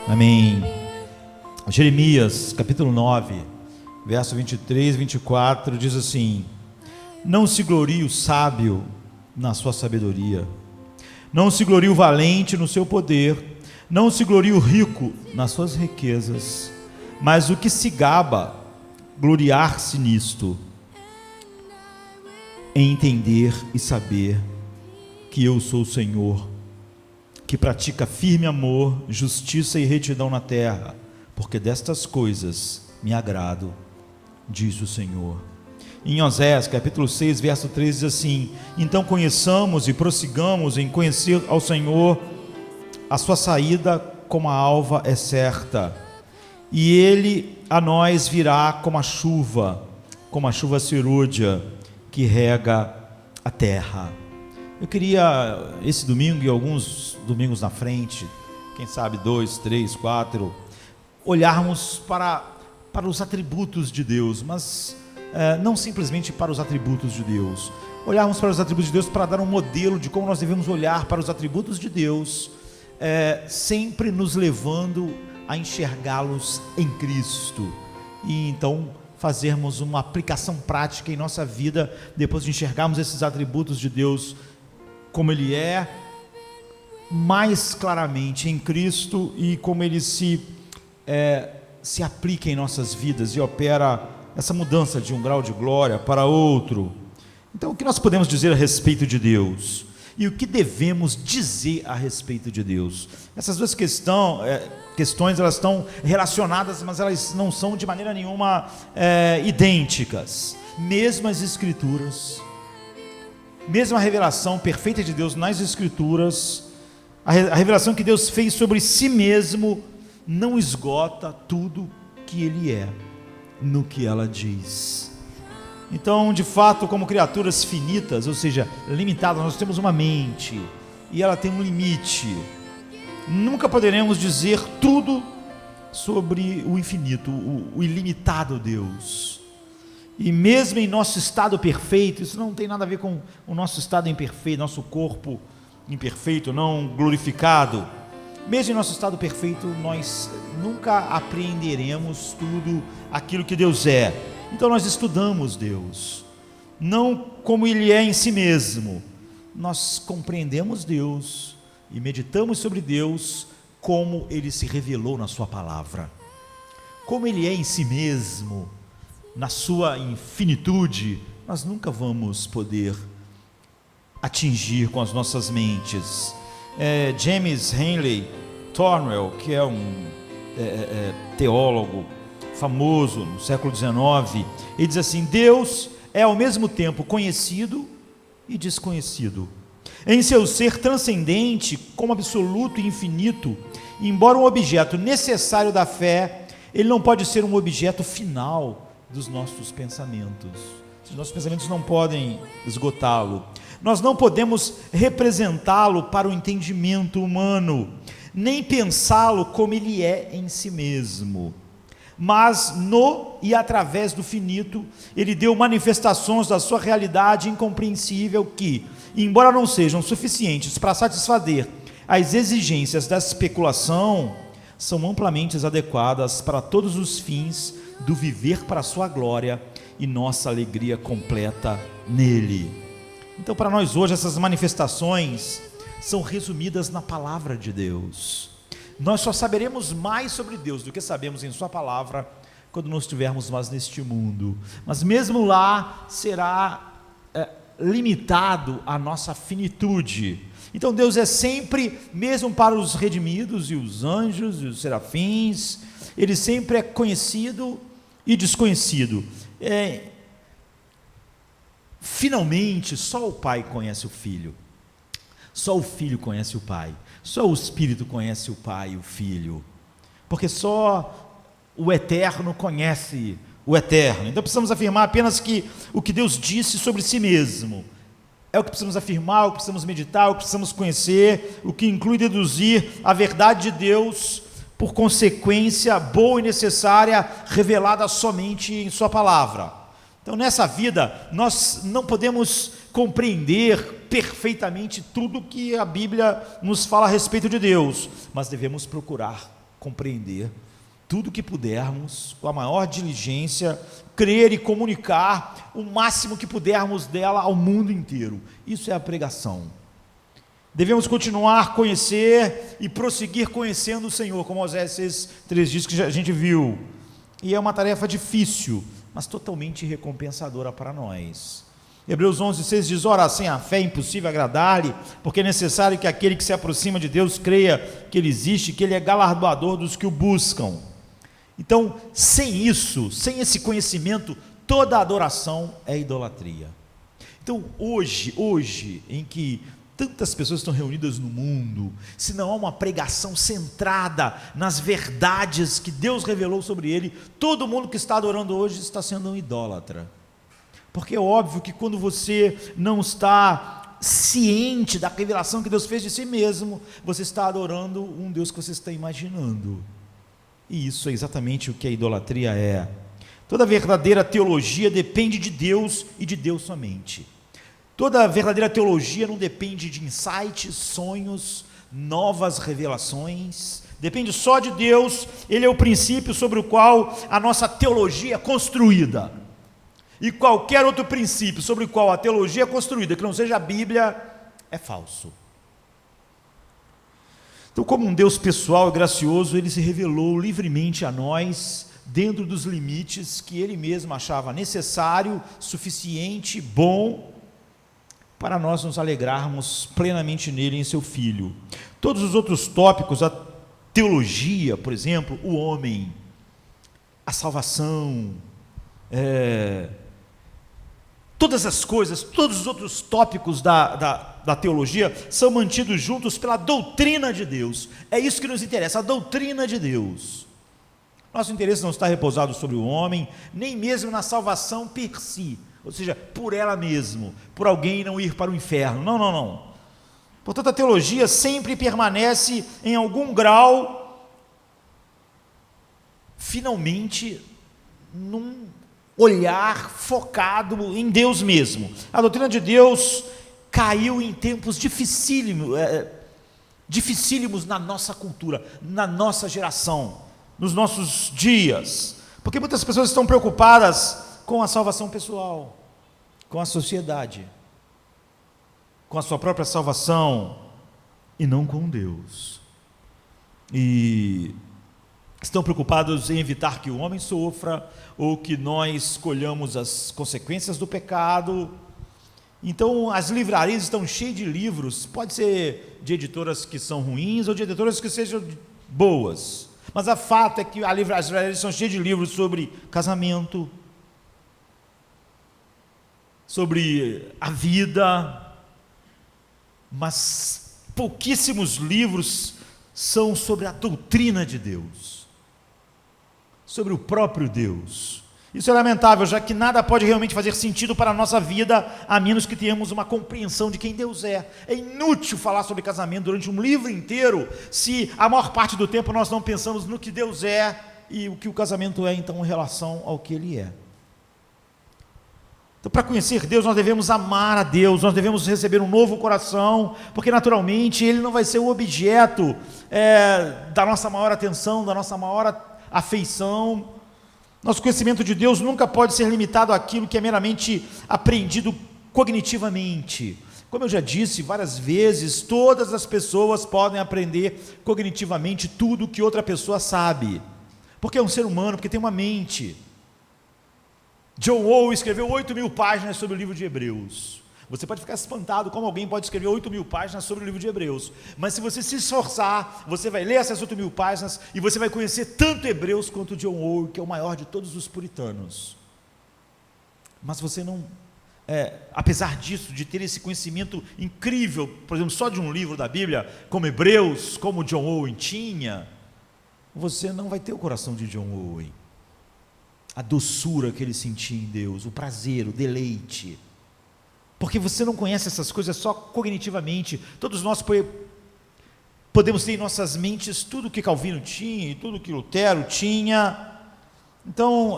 Amém. Jeremias, capítulo 9, verso 23 e 24, diz assim: Não se glorie o sábio na sua sabedoria, não se glorie o valente no seu poder, não se glorie o rico nas suas riquezas, mas o que se gaba, gloriar-se nisto, em entender e saber que eu sou o Senhor, que pratica firme amor, justiça e retidão na terra, porque destas coisas me agrado, diz o Senhor. Em Oséias, capítulo 6, verso 13, diz assim: Então conheçamos e prossigamos em conhecer ao Senhor, a sua saída como a alva é certa, e ele a nós virá como a chuva serúdia que rega a terra. Eu queria, esse domingo e alguns domingos na frente, quem sabe 2, 3, 4, olharmos para os atributos de Deus, mas não simplesmente para os atributos de Deus, olharmos para os atributos de Deus para dar um modelo de como nós devemos olhar para os atributos de Deus, sempre nos levando a enxergá-los em Cristo, e então fazermos uma aplicação prática em nossa vida, depois de enxergarmos esses atributos de Deus como Ele é, mais claramente em Cristo, e como Ele se aplica em nossas vidas e opera essa mudança de um grau de glória para outro. Então, o que nós podemos dizer a respeito de Deus? E o que devemos dizer a respeito de Deus? Essas duas questões, elas estão relacionadas, mas elas não são de maneira nenhuma idênticas. Mesmo as Escrituras, mesmo a revelação perfeita de Deus nas Escrituras, a revelação que Deus fez sobre si mesmo, não esgota tudo que Ele é, no que ela diz. Então, de fato, como criaturas finitas, ou seja, limitadas, nós temos uma mente, e ela tem um limite. Nunca poderemos dizer tudo sobre o infinito, o ilimitado Deus. E mesmo em nosso estado perfeito, isso não tem nada a ver com o nosso estado imperfeito, nosso corpo imperfeito, não glorificado. Mesmo em nosso estado perfeito, nós nunca apreenderemos tudo aquilo que Deus é. Então nós estudamos Deus, não como Ele é em si mesmo, nós compreendemos Deus e meditamos sobre Deus como Ele se revelou na sua palavra, como Ele é em si mesmo, na sua infinitude, nós nunca vamos poder atingir com as nossas mentes. James Henley Thornwell, que é um teólogo famoso no século XIX, ele diz assim: Deus é ao mesmo tempo conhecido e desconhecido, em seu ser transcendente como absoluto e infinito. Embora um objeto necessário da fé, ele não pode ser um objeto final dos nossos pensamentos. Os nossos pensamentos não podem esgotá-lo. Nós não podemos representá-lo para o entendimento humano, nem pensá-lo como ele é em si mesmo. Mas no e através do finito, Ele deu manifestações da sua realidade incompreensível que, embora não sejam suficientes para satisfazer as exigências da especulação, são amplamente adequadas para todos os fins do viver para a sua glória e nossa alegria completa nele. Então, para nós hoje, essas manifestações são resumidas na palavra de Deus. Nós só saberemos mais sobre Deus do que sabemos em sua palavra quando nós estivermos mais neste mundo, mas mesmo lá será limitado a nossa finitude. Então Deus é sempre, mesmo para os redimidos e os anjos e os serafins, Ele sempre é conhecido e desconhecido. Finalmente, só o Pai conhece o Filho, só o Filho conhece o Pai, só o Espírito conhece o Pai e o Filho, porque só o Eterno conhece o Eterno. Então precisamos afirmar apenas que o que Deus disse sobre si mesmo é o que precisamos afirmar, o que precisamos meditar, o que precisamos conhecer, o que inclui deduzir a verdade de Deus, por consequência boa e necessária, revelada somente em sua palavra. Então nessa vida nós não podemos compreender perfeitamente tudo que a Bíblia nos fala a respeito de Deus, mas devemos procurar compreender tudo que pudermos, com a maior diligência, crer e comunicar o máximo que pudermos dela ao mundo inteiro. Isso é a pregação. Devemos continuar a conhecer e prosseguir conhecendo o Senhor, como Oséias 6:3 diz, que a gente viu. E é uma tarefa difícil, mas totalmente recompensadora para nós. Hebreus 11:6 diz: ora, sem a fé é impossível agradar-lhe, porque é necessário que aquele que se aproxima de Deus creia que Ele existe, que Ele é galardoador dos que o buscam. Então, sem isso, sem esse conhecimento, toda adoração é idolatria. Então, hoje, em que tantas pessoas estão reunidas no mundo, se não há uma pregação centrada nas verdades que Deus revelou sobre Ele, todo mundo que está adorando hoje está sendo um idólatra. Porque é óbvio que quando você não está ciente da revelação que Deus fez de si mesmo, você está adorando um Deus que você está imaginando. E isso é exatamente o que a idolatria é. Toda verdadeira teologia depende de Deus e de Deus somente. Toda verdadeira teologia não depende de insights, sonhos, novas revelações, depende só de Deus. Ele é o princípio sobre o qual a nossa teologia é construída. E qualquer outro princípio sobre o qual a teologia é construída, que não seja a Bíblia, é falso. Então, como um Deus pessoal e gracioso, Ele se revelou livremente a nós, dentro dos limites que Ele mesmo achava necessário, suficiente, bom, para nós nos alegrarmos plenamente nele e em seu Filho. Todos os outros tópicos, a teologia, por exemplo, o homem, a salvação, todas as coisas, todos os outros tópicos da teologia são mantidos juntos pela doutrina de Deus. É isso que nos interessa, a doutrina de Deus. Nosso interesse não está repousado sobre o homem, nem mesmo na salvação per si, ou seja, por ela mesmo, por alguém não ir para o inferno. Não. Portanto, a teologia sempre permanece em algum grau, finalmente, num olhar focado em Deus mesmo. A doutrina de Deus caiu em tempos dificílimos na nossa cultura, na nossa geração, nos nossos dias, porque muitas pessoas estão preocupadas com a salvação pessoal, com a sociedade, com a sua própria salvação, e não com Deus. E estão preocupados em evitar que o homem sofra, ou que nós colhamos as consequências do pecado. Então, as livrarias estão cheias de livros, pode ser de editoras que são ruins, ou de editoras que sejam boas, mas o fato é que as livrarias são cheias de livros sobre casamento, sobre a vida, mas pouquíssimos livros são sobre a doutrina de Deus, sobre o próprio Deus. Isso é lamentável, já que nada pode realmente fazer sentido para a nossa vida, a menos que tenhamos uma compreensão de quem Deus é. É inútil falar sobre casamento durante um livro inteiro, se a maior parte do tempo nós não pensamos no que Deus é, e o que o casamento é, então, em relação ao que Ele é. Então, para conhecer Deus, nós devemos amar a Deus, nós devemos receber um novo coração, porque naturalmente Ele não vai ser o objeto da nossa maior atenção, da nossa maior afeição. Nosso conhecimento de Deus nunca pode ser limitado àquilo que é meramente aprendido cognitivamente. Como eu já disse várias vezes, todas as pessoas podem aprender cognitivamente tudo que outra pessoa sabe, porque é um ser humano, porque tem uma mente. John Owen escreveu 8.000 páginas sobre o livro de Hebreus. Você pode ficar espantado como alguém pode escrever 8.000 páginas sobre o livro de Hebreus, mas se você se esforçar, você vai ler essas 8.000 páginas e você vai conhecer tanto Hebreus quanto John Owen, que é o maior de todos os puritanos. Mas você não, apesar disso, de ter esse conhecimento incrível, por exemplo, só de um livro da Bíblia, como Hebreus, como John Owen tinha, você não vai ter o coração de John Owen, a doçura que ele sentia em Deus, o prazer, o deleite, porque você não conhece essas coisas só cognitivamente. Todos nós podemos ter em nossas mentes tudo que Calvino tinha e tudo que Lutero tinha. Então,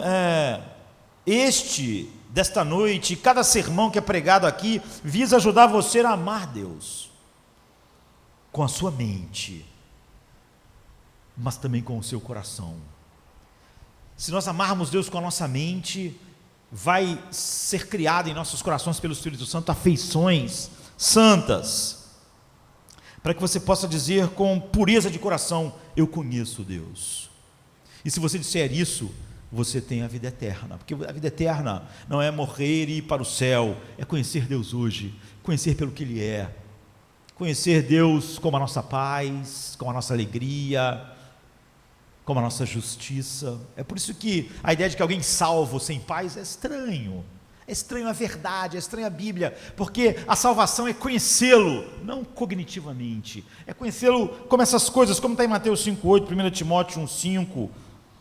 desta noite, cada sermão que é pregado aqui, visa ajudar você a amar Deus, com a sua mente, mas também com o seu coração. Se nós amarmos Deus com a nossa mente, vai ser criado em nossos corações pelo Espírito Santo afeições santas, para que você possa dizer com pureza de coração: eu conheço Deus. E se você disser isso, você tem a vida eterna, porque a vida eterna não é morrer e ir para o céu, é conhecer Deus hoje, conhecer pelo que Ele é, conhecer Deus como a nossa paz, como a nossa alegria, como a nossa justiça. É por isso que a ideia de que alguém salvo sem paz é estranho a verdade, é estranha a Bíblia, porque a salvação é conhecê-lo, não cognitivamente, é conhecê-lo como essas coisas, como está em Mateus 5,8, 1 Timóteo 1,5,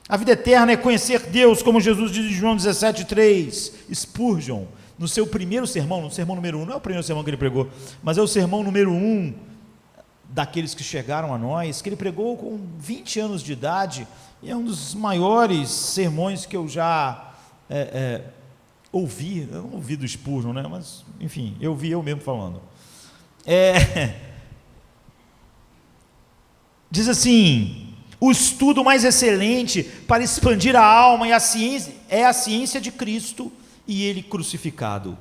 a vida eterna é conhecer Deus, como Jesus diz em João 17,3, Spurgeon, no seu primeiro sermão, no sermão número 1, não é o primeiro sermão que ele pregou, mas é o sermão número 1, daqueles que chegaram a nós, que ele pregou com 20 anos de idade, e é um dos maiores sermões que eu já ouvi, eu não ouvi do Spurgeon, né? Mas, enfim, eu vi eu mesmo falando. Diz assim: o estudo mais excelente para expandir a alma e a ciência é a ciência de Cristo e Ele crucificado,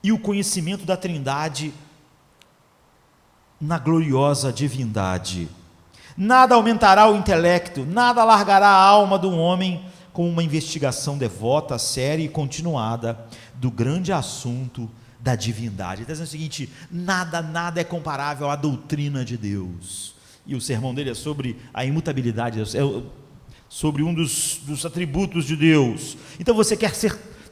e o conhecimento da Trindade na gloriosa divindade. Nada aumentará o intelecto, nada alargará a alma do homem com uma investigação devota, séria e continuada do grande assunto da divindade. Está dizendo o seguinte: nada é comparável à doutrina de Deus. E o sermão dele é sobre a imutabilidade, sobre um dos atributos de Deus. Então você quer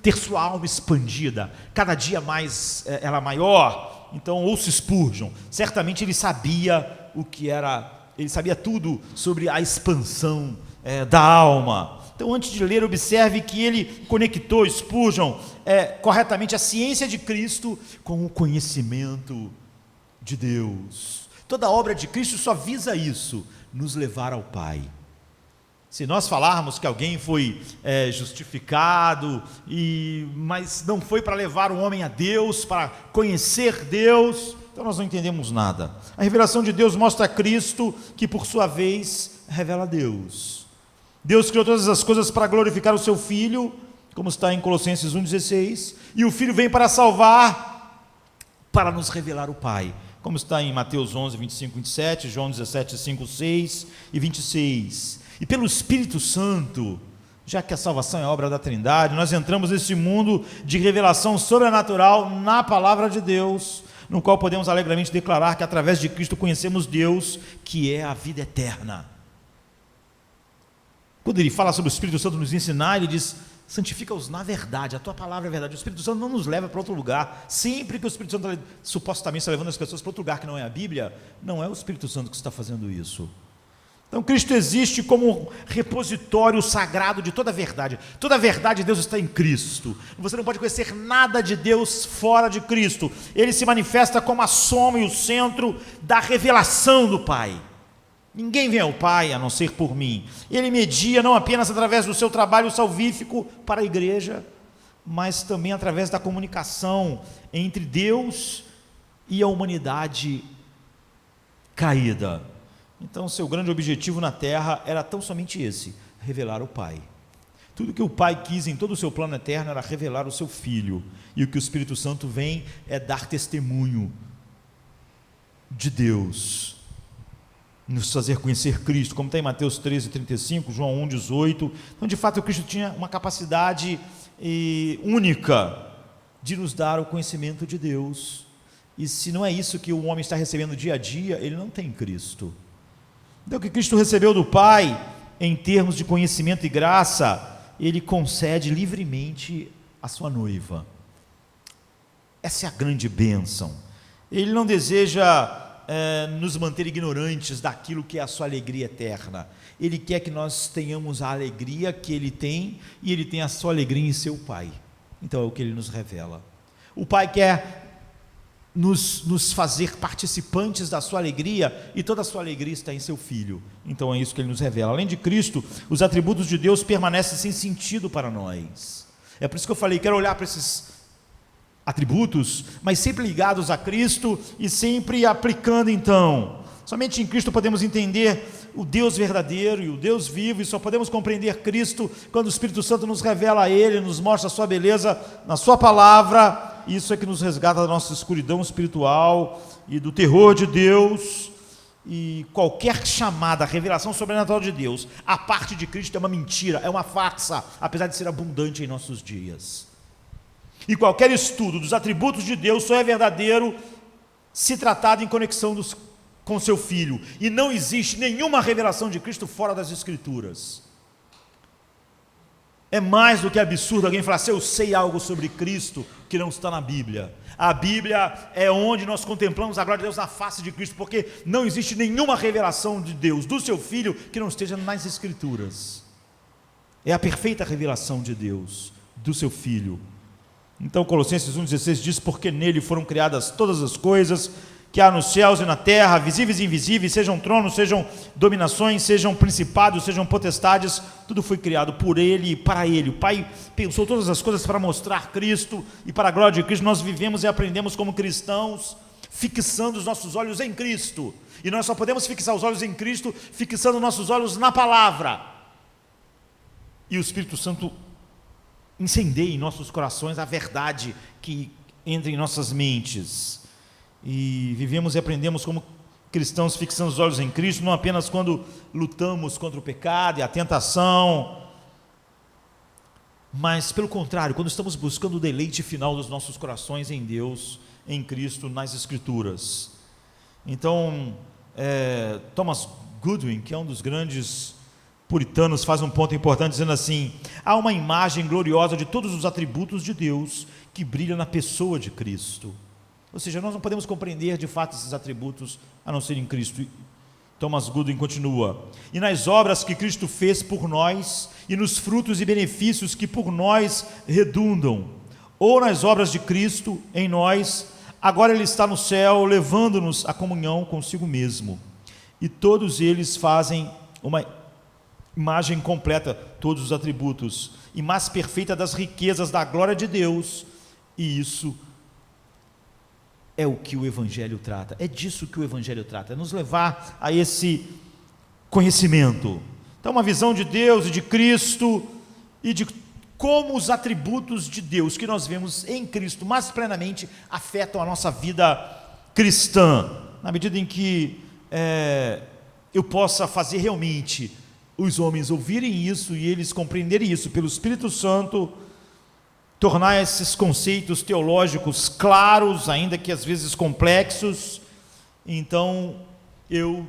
ter sua alma expandida, cada dia mais ela maior. Então ouça Spurgeon, certamente ele sabia o que era, ele sabia tudo sobre a expansão da alma. Então, antes de ler, observe que ele conectou, Spurgeon, corretamente a ciência de Cristo com o conhecimento de Deus. Toda a obra de Cristo só visa isso, nos levar ao Pai. Se nós falarmos que alguém foi justificado, mas não foi para levar o homem a Deus, para conhecer Deus, então nós não entendemos nada. A revelação de Deus mostra a Cristo, que por sua vez revela Deus. Deus criou todas as coisas para glorificar o seu Filho, como está em Colossenses 1,16, e o Filho vem para salvar, para nos revelar o Pai, como está em Mateus 11, 25, 27, João 17, 5, 6 e 26. E pelo Espírito Santo, já que a salvação é obra da Trindade, nós entramos nesse mundo de revelação sobrenatural na palavra de Deus, no qual podemos alegremente declarar que através de Cristo conhecemos Deus, que é a vida eterna. Quando ele fala sobre o Espírito Santo nos ensinar, ele diz: santifica-os na verdade, a tua palavra é verdade. O Espírito Santo não nos leva para outro lugar. Sempre que o Espírito Santo supostamente está levando as pessoas para outro lugar que não é a Bíblia, não é o Espírito Santo que está fazendo isso. Então Cristo existe como repositório sagrado de toda a verdade. Toda a verdade de Deus está em Cristo. Você não pode conhecer nada de Deus fora de Cristo. Ele se manifesta como a soma e o centro da revelação do Pai. Ninguém vem ao Pai a não ser por mim. Ele media não apenas através do seu trabalho salvífico para a igreja, mas também através da comunicação entre Deus e a humanidade caída. Então, seu grande objetivo na terra era tão somente esse: revelar o Pai. Tudo que o Pai quis em todo o seu plano eterno era revelar o seu Filho, e o que o Espírito Santo vem é dar testemunho de Deus, nos fazer conhecer Cristo, como está em Mateus 13, 35, João 1, 18. Então, de fato, Cristo tinha uma capacidade única de nos dar o conhecimento de Deus, e se não é isso que o homem está recebendo dia a dia, ele não tem Cristo. Então, o que Cristo recebeu do Pai, em termos de conhecimento e graça, Ele concede livremente à sua noiva. Essa é a grande bênção. Ele não deseja nos manter ignorantes daquilo que é a sua alegria eterna. Ele quer que nós tenhamos a alegria que Ele tem, e Ele tem a sua alegria em seu Pai. Então é o que Ele nos revela. O Pai quer nos fazer participantes da sua alegria, e toda a sua alegria está em seu Filho. Então é isso que Ele nos revela. Além de Cristo, os atributos de Deus permanecem sem sentido para nós. É por isso que eu falei, quero olhar para esses atributos, mas sempre ligados a Cristo e sempre aplicando então. Somente em Cristo podemos entender o Deus verdadeiro e o Deus vivo, e só podemos compreender Cristo quando o Espírito Santo nos revela a Ele, nos mostra a sua beleza na sua palavra. Isso é que nos resgata da nossa escuridão espiritual e do terror de Deus. E qualquer chamada, revelação sobrenatural de Deus, a parte de Cristo é uma mentira, é uma farsa, apesar de ser abundante em nossos dias. E qualquer estudo dos atributos de Deus só é verdadeiro se tratado em conexão com seu Filho. E não existe nenhuma revelação de Cristo fora das Escrituras. É mais do que absurdo alguém falar assim: eu sei algo sobre Cristo que não está na Bíblia. A Bíblia é onde nós contemplamos a glória de Deus na face de Cristo, porque não existe nenhuma revelação de Deus, do seu Filho, que não esteja nas Escrituras. É a perfeita revelação de Deus, do seu Filho. Então Colossenses 1,16 diz: porque nele foram criadas todas as coisas que há nos céus e na terra, visíveis e invisíveis, sejam tronos, sejam dominações, sejam principados, sejam potestades, tudo foi criado por Ele e para Ele. O Pai pensou todas as coisas para mostrar Cristo, e para a glória de Cristo nós vivemos e aprendemos como cristãos, fixando os nossos olhos em Cristo, e nós só podemos fixar os olhos em Cristo, fixando nossos olhos na palavra, e o Espírito Santo incendeia em nossos corações a verdade que entra em nossas mentes. E vivemos e aprendemos como cristãos fixando os olhos em Cristo, não apenas quando lutamos contra o pecado e a tentação, mas pelo contrário, quando estamos buscando o deleite final dos nossos corações em Deus, em Cristo, nas Escrituras. Então, Thomas Goodwin, que é um dos grandes puritanos, faz um ponto importante dizendo assim: há uma imagem gloriosa de todos os atributos de Deus que brilha na pessoa de Cristo. Ou seja, nós não podemos compreender de fato esses atributos a não ser em Cristo. Thomas Goodwin continua: e nas obras que Cristo fez por nós, e nos frutos e benefícios que por nós redundam, ou nas obras de Cristo em nós, agora Ele está no céu, levando-nos à comunhão consigo mesmo. E todos eles fazem uma imagem completa, todos os atributos, e mais perfeita das riquezas da glória de Deus, e isso é o que o Evangelho trata, é disso que o Evangelho trata, é nos levar a esse conhecimento. Então, uma visão de Deus e de Cristo, e de como os atributos de Deus que nós vemos em Cristo mais plenamente afetam a nossa vida cristã, na medida em que eu possa fazer realmente os homens ouvirem isso e eles compreenderem isso pelo Espírito Santo, tornar esses conceitos teológicos claros, ainda que às vezes complexos. Então eu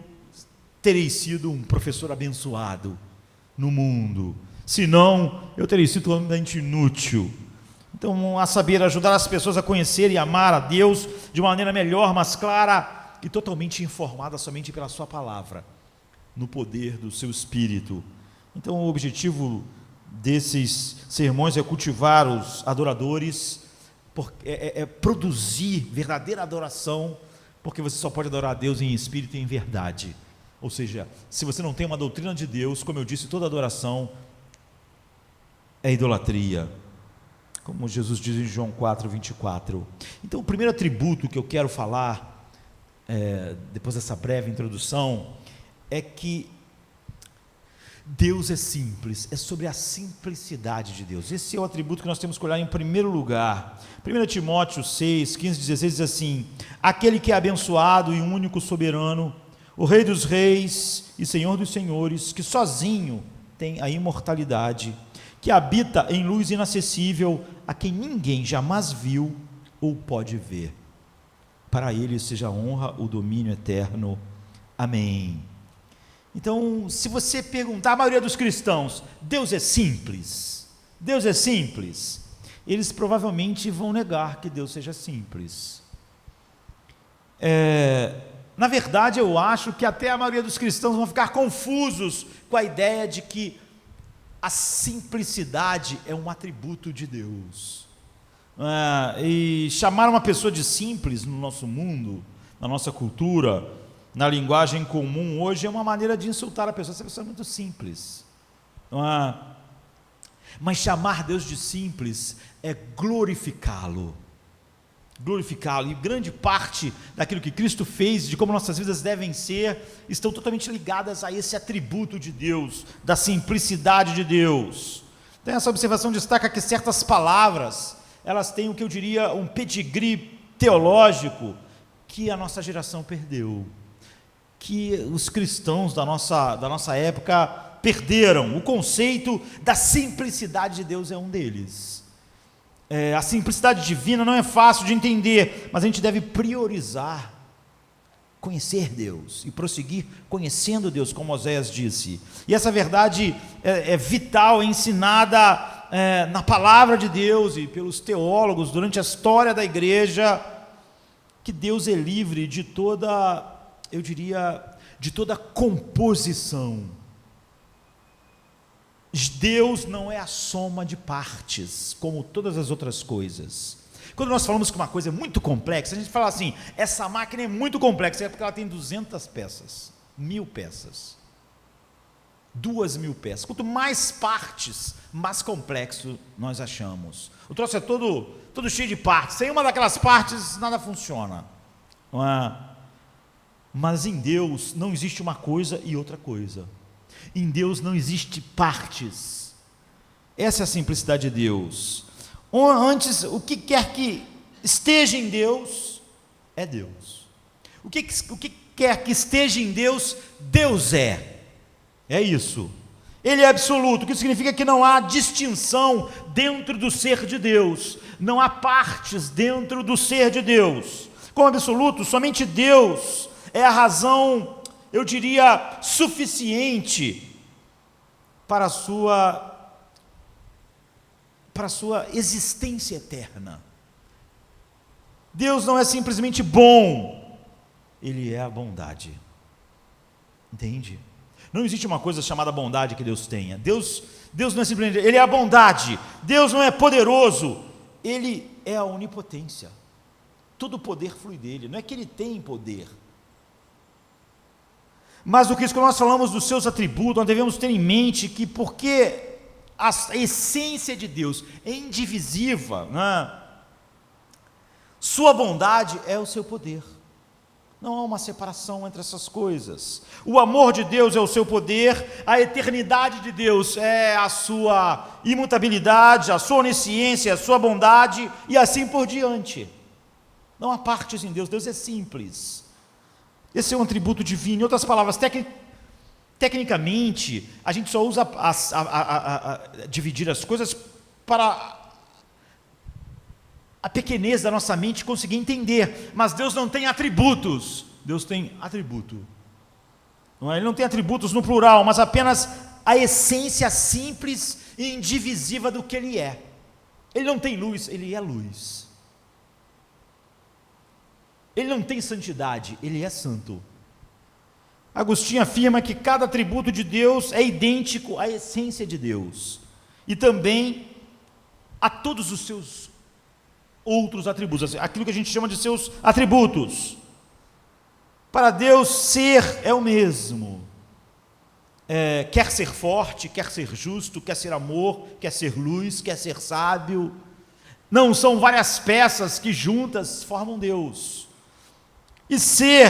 terei sido um professor abençoado no mundo, senão eu terei sido totalmente inútil. Então, a saber, ajudar as pessoas a conhecer e amar a Deus de uma maneira melhor, mais clara e totalmente informada somente pela sua palavra, no poder do seu Espírito. Então, o objetivo desses sermões é cultivar os adoradores, produzir verdadeira adoração, porque você só pode adorar a Deus em espírito e em verdade. Ou seja, se você não tem uma doutrina de Deus, como eu disse, toda adoração é idolatria, como Jesus diz em João 4:24. Então, o primeiro atributo que eu quero falar, depois dessa breve introdução, é que Deus é simples, é sobre a simplicidade de Deus. Esse é o atributo que nós temos que olhar em primeiro lugar. 1 Timóteo 6, 15, 16 diz assim: aquele que é abençoado e único soberano, o Rei dos reis e Senhor dos senhores, que sozinho tem a imortalidade, que habita em luz inacessível, a quem ninguém jamais viu ou pode ver. Para ele seja a honra, o domínio eterno. Amém. Então, se você perguntar à maioria dos cristãos, Deus é simples? Deus é simples? Eles provavelmente vão negar que Deus seja simples. Na verdade, eu acho que até a maioria dos cristãos vão ficar confusos com a ideia de que a simplicidade é um atributo de Deus. E chamar uma pessoa de simples no nosso mundo, na nossa cultura, na linguagem comum hoje, é uma maneira de insultar a pessoa. Essa pessoa é muito simples. Mas chamar Deus de simples é glorificá-lo, glorificá-lo, e grande parte daquilo que Cristo fez, de como nossas vidas devem ser, estão totalmente ligadas a esse atributo de Deus, da simplicidade de Deus. Então essa observação destaca que certas palavras, elas têm o que eu diria um pedigree teológico, que a nossa geração perdeu, que os cristãos da nossa época perderam. O conceito da simplicidade de Deus é um deles. A simplicidade divina não é fácil de entender, mas a gente deve priorizar conhecer Deus e prosseguir conhecendo Deus, como Oséias disse. E essa verdade é vital, é ensinada na palavra de Deus e pelos teólogos durante a história da igreja, que Deus é livre de toda, eu diria, de toda composição. Deus não é a soma de partes, como todas as outras coisas. Quando nós falamos que uma coisa é muito complexa, a gente fala assim, essa máquina é muito complexa, é porque ela tem 200 peças, 1000 peças, 2000 peças. Quanto mais partes, mais complexo nós achamos. O troço é todo cheio de partes, sem uma daquelas partes nada funciona. Não é? Mas em Deus não existe uma coisa e outra coisa. Em Deus não existe partes. Essa é a simplicidade de Deus. Antes, o que quer que esteja em Deus, é Deus. O que quer que esteja em Deus, Deus é. É isso. Ele é absoluto, o que significa que não há distinção dentro do ser de Deus. Não há partes dentro do ser de Deus. Como absoluto, somente Deus é a razão, eu diria, suficiente para a sua existência eterna. Deus não é simplesmente bom, Ele é a bondade. Entende? Não existe uma coisa chamada bondade que Deus tenha. Deus não é simplesmente, Ele é a bondade. Deus não é poderoso, Ele é a onipotência. Todo o poder flui dele, não é que Ele tem poder. Mas o que quando nós falamos dos seus atributos, nós devemos ter em mente que porque a essência de Deus é indivisível, né? Sua bondade é o seu poder. Não há uma separação entre essas coisas. O amor de Deus é o seu poder, a eternidade de Deus é a sua imutabilidade, a sua onisciência, a sua bondade e assim por diante. Não há partes em Deus, Deus é simples. Esse é um atributo divino. Em outras palavras, tecnicamente, a gente só usa dividir as coisas para a pequenez da nossa mente conseguir entender. Mas Deus não tem atributos. Deus tem atributo. Não é? Ele não tem atributos no plural, mas apenas a essência simples e indivisível do que Ele é. Ele não tem luz, Ele é luz. Ele não tem santidade, Ele é santo. Agostinho afirma que cada atributo de Deus é idêntico à essência de Deus e também a todos os seus outros atributos, aquilo que a gente chama de seus atributos. Para Deus, ser é o mesmo. Quer ser forte, quer ser justo, quer ser amor, quer ser luz, quer ser sábio. Não são várias peças que juntas formam Deus. E ser,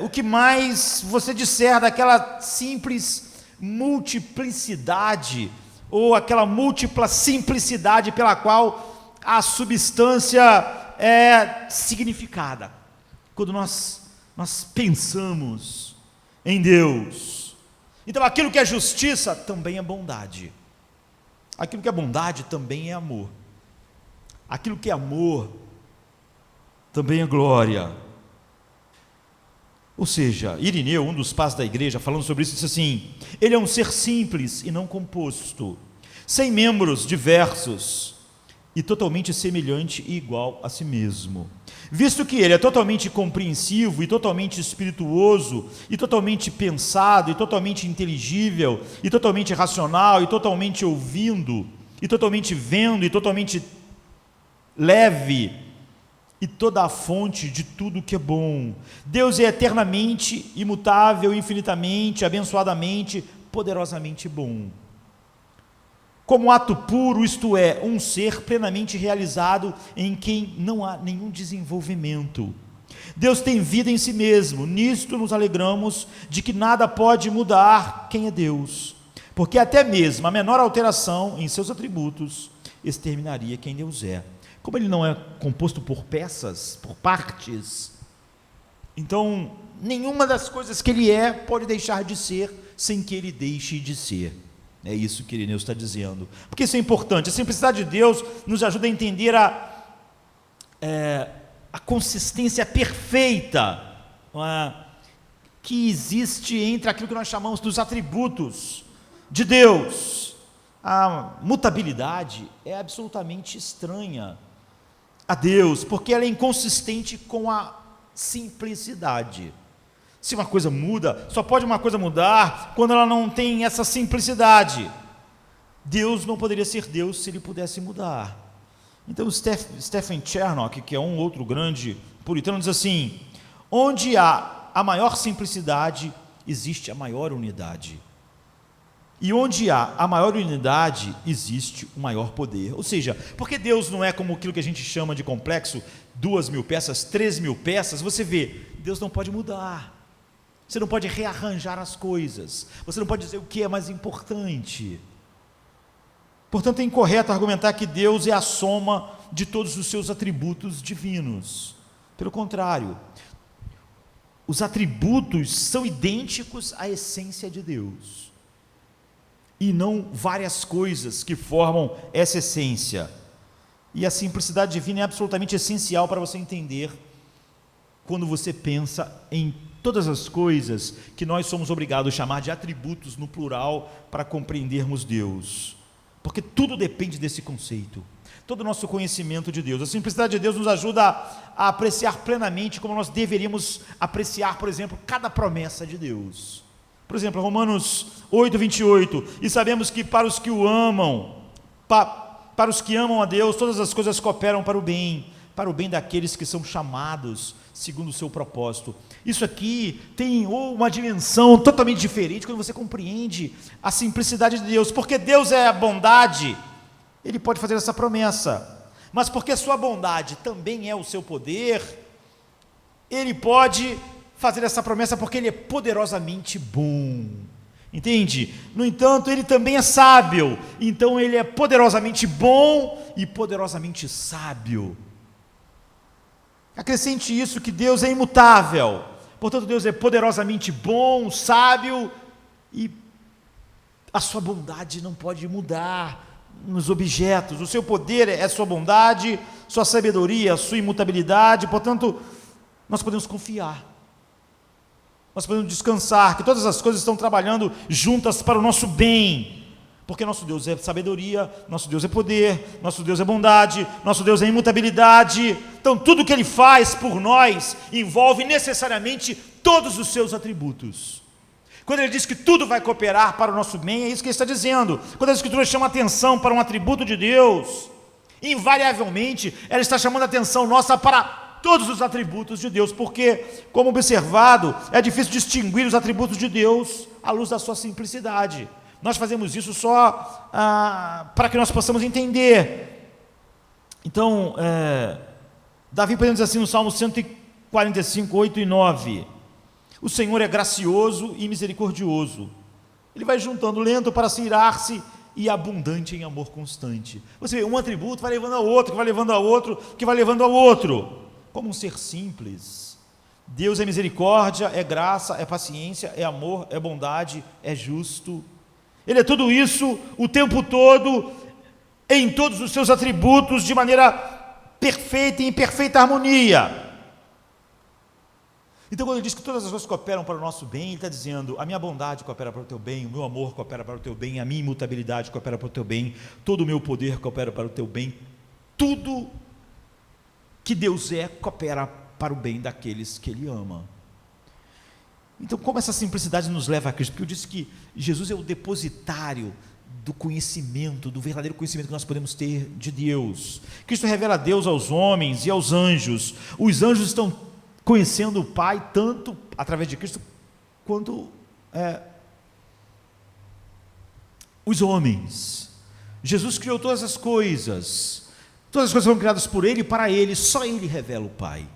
o que mais você disser daquela simples multiplicidade, ou aquela múltipla simplicidade pela qual a substância é significada. Quando nós pensamos em Deus. Então aquilo que é justiça também é bondade. Aquilo que é bondade também é amor. Aquilo que é amor também é glória. Ou seja, Irineu, um dos pais da igreja, falando sobre isso, disse assim: Ele é um ser simples e não composto, sem membros diversos e totalmente semelhante e igual a si mesmo. Visto que Ele é totalmente compreensivo e totalmente espirituoso e totalmente pensado e totalmente inteligível e totalmente racional e totalmente ouvindo e totalmente vendo e totalmente leve e toda a fonte de tudo que é bom. Deus é eternamente, imutável, infinitamente, abençoadamente, poderosamente bom. como ato puro, isto é, um ser plenamente realizado em quem não há nenhum desenvolvimento. Deus tem vida em si mesmo, nisto nos alegramos de que nada pode mudar quem é Deus, porque até mesmo a menor alteração em seus atributos exterminaria quem Deus é. Como ele não é composto por peças, por partes, então nenhuma das coisas que ele é pode deixar de ser sem que ele deixe de ser. É isso que Ireneu está dizendo. Porque isso é importante. A simplicidade de Deus nos ajuda a entender a consistência perfeita que existe entre aquilo que nós chamamos dos atributos de Deus. A mutabilidade é absolutamente estranha a Deus, porque ela é inconsistente com a simplicidade. Se uma coisa muda, só pode uma coisa mudar quando ela não tem essa simplicidade. Deus não poderia ser Deus se ele pudesse mudar. Então Stephen Chernock, que é um outro grande puritano, diz assim: onde há a maior simplicidade, existe a maior unidade. E onde há a maior unidade, existe o maior poder. Ou seja, porque Deus não é como aquilo que a gente chama de complexo, 2.000 peças, 3.000 peças, você vê, Deus não pode mudar. Você não pode rearranjar as coisas. Você não pode dizer o que é mais importante. Portanto, é incorreto argumentar que Deus é a soma de todos os seus atributos divinos. Pelo contrário, os atributos são idênticos à essência de Deus, e não várias coisas que formam essa essência. E a simplicidade divina é absolutamente essencial para você entender quando você pensa em todas as coisas que nós somos obrigados a chamar de atributos no plural para compreendermos Deus, porque tudo depende desse conceito, todo o nosso conhecimento de Deus. A simplicidade de Deus nos ajuda a apreciar plenamente como nós deveríamos apreciar, por exemplo, cada promessa de Deus. Por exemplo, Romanos 8:28, e sabemos que para os que o amam, para os que amam a Deus, todas as coisas cooperam para o bem daqueles que são chamados segundo o seu propósito. Isso aqui tem uma dimensão totalmente diferente quando você compreende a simplicidade de Deus, porque Deus é a bondade, ele pode fazer essa promessa, mas porque a sua bondade também é o seu poder, ele pode fazer essa promessa porque ele é poderosamente bom, entende? No entanto, ele também é sábio, então ele é poderosamente bom e poderosamente sábio. Acrescente isso, que Deus é imutável, portanto Deus é poderosamente bom, sábio, e a sua bondade não pode mudar nos objetos. O seu poder é sua bondade, sua sabedoria, sua imutabilidade. Portanto, nós podemos confiar, nós podemos descansar que todas as coisas estão trabalhando juntas para o nosso bem, porque nosso Deus é sabedoria, nosso Deus é poder, nosso Deus é bondade, nosso Deus é imutabilidade. Então tudo que Ele faz por nós envolve necessariamente todos os seus atributos. Quando Ele diz que tudo vai cooperar para o nosso bem, é isso que Ele está dizendo. Quando a Escritura chama atenção para um atributo de Deus, invariavelmente ela está chamando a atenção nossa para todos os atributos de Deus, porque, como observado, é difícil distinguir os atributos de Deus à luz da sua simplicidade. Nós fazemos isso só para que nós possamos entender. Então, Davi, por exemplo, diz assim no Salmo 145, 8 e 9, o Senhor é gracioso e misericordioso, Ele vai juntando, lento para se irar-se e abundante em amor constante. Você vê, um atributo vai levando ao outro, que vai levando ao outro, que vai levando ao outro, como um ser simples. Deus é misericórdia, é graça, é paciência, é amor, é bondade, é justo. Ele é tudo isso o tempo todo, em todos os seus atributos, de maneira perfeita e em perfeita harmonia. Então, quando ele diz que todas as coisas cooperam para o nosso bem, ele está dizendo: a minha bondade coopera para o teu bem, o meu amor coopera para o teu bem, a minha imutabilidade coopera para o teu bem, todo o meu poder coopera para o teu bem, tudo que Deus é coopera para o bem daqueles que Ele ama. Então, como essa simplicidade nos leva a Cristo? Porque eu disse que Jesus é o depositário do conhecimento, do verdadeiro conhecimento que nós podemos ter de Deus. Cristo revela Deus aos homens e aos anjos. Os anjos estão conhecendo o Pai tanto através de Cristo quanto os homens. Jesus criou todas as coisas foram criadas por Ele e para Ele, só Ele revela o Pai.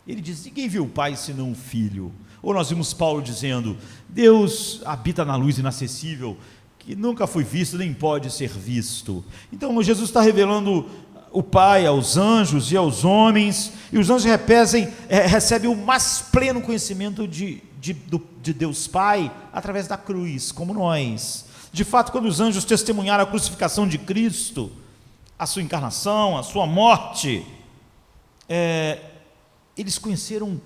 Ele diz: ninguém viu o Pai senão o Filho. Ou nós vimos Paulo dizendo: Deus habita na luz inacessível, que nunca foi visto nem pode ser visto. Então Jesus está revelando o Pai aos anjos e aos homens, e os anjos recebem o mais pleno conhecimento de Deus Pai através da cruz, como nós. De fato, quando os anjos testemunharam a crucificação de Cristo, a sua encarnação, a sua morte, eles conheceram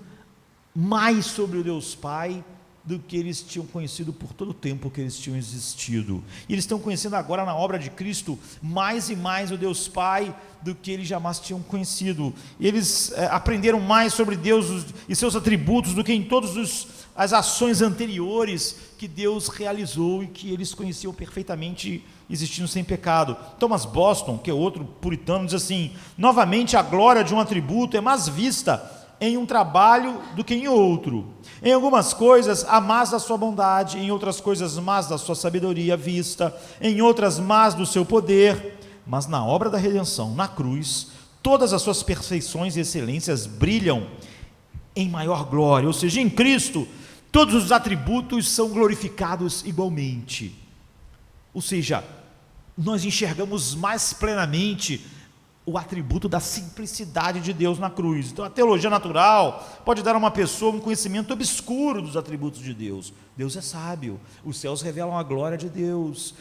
mais sobre o Deus Pai do que eles tinham conhecido por todo o tempo que eles tinham existido. E eles estão conhecendo agora na obra de Cristo mais e mais o Deus Pai do que eles jamais tinham conhecido. E eles aprenderam mais sobre Deus e seus atributos do que em todas as ações anteriores que Deus realizou e que eles conheciam perfeitamente, existindo sem pecado. Thomas Boston, que é outro puritano, diz assim: novamente a glória de um atributo é mais vista em um trabalho do que em outro. Em algumas coisas há mais da sua bondade, em outras coisas mais da sua sabedoria vista, em outras mais do seu poder, mas na obra da redenção, na cruz, todas as suas perfeições e excelências brilham em maior glória, ou seja, em Cristo, todos os atributos são glorificados igualmente. Ou seja, nós enxergamos mais plenamente o atributo da simplicidade de Deus na cruz. Então a teologia natural pode dar a uma pessoa um conhecimento obscuro dos atributos de Deus. Deus é sábio, os céus revelam a glória de Deus.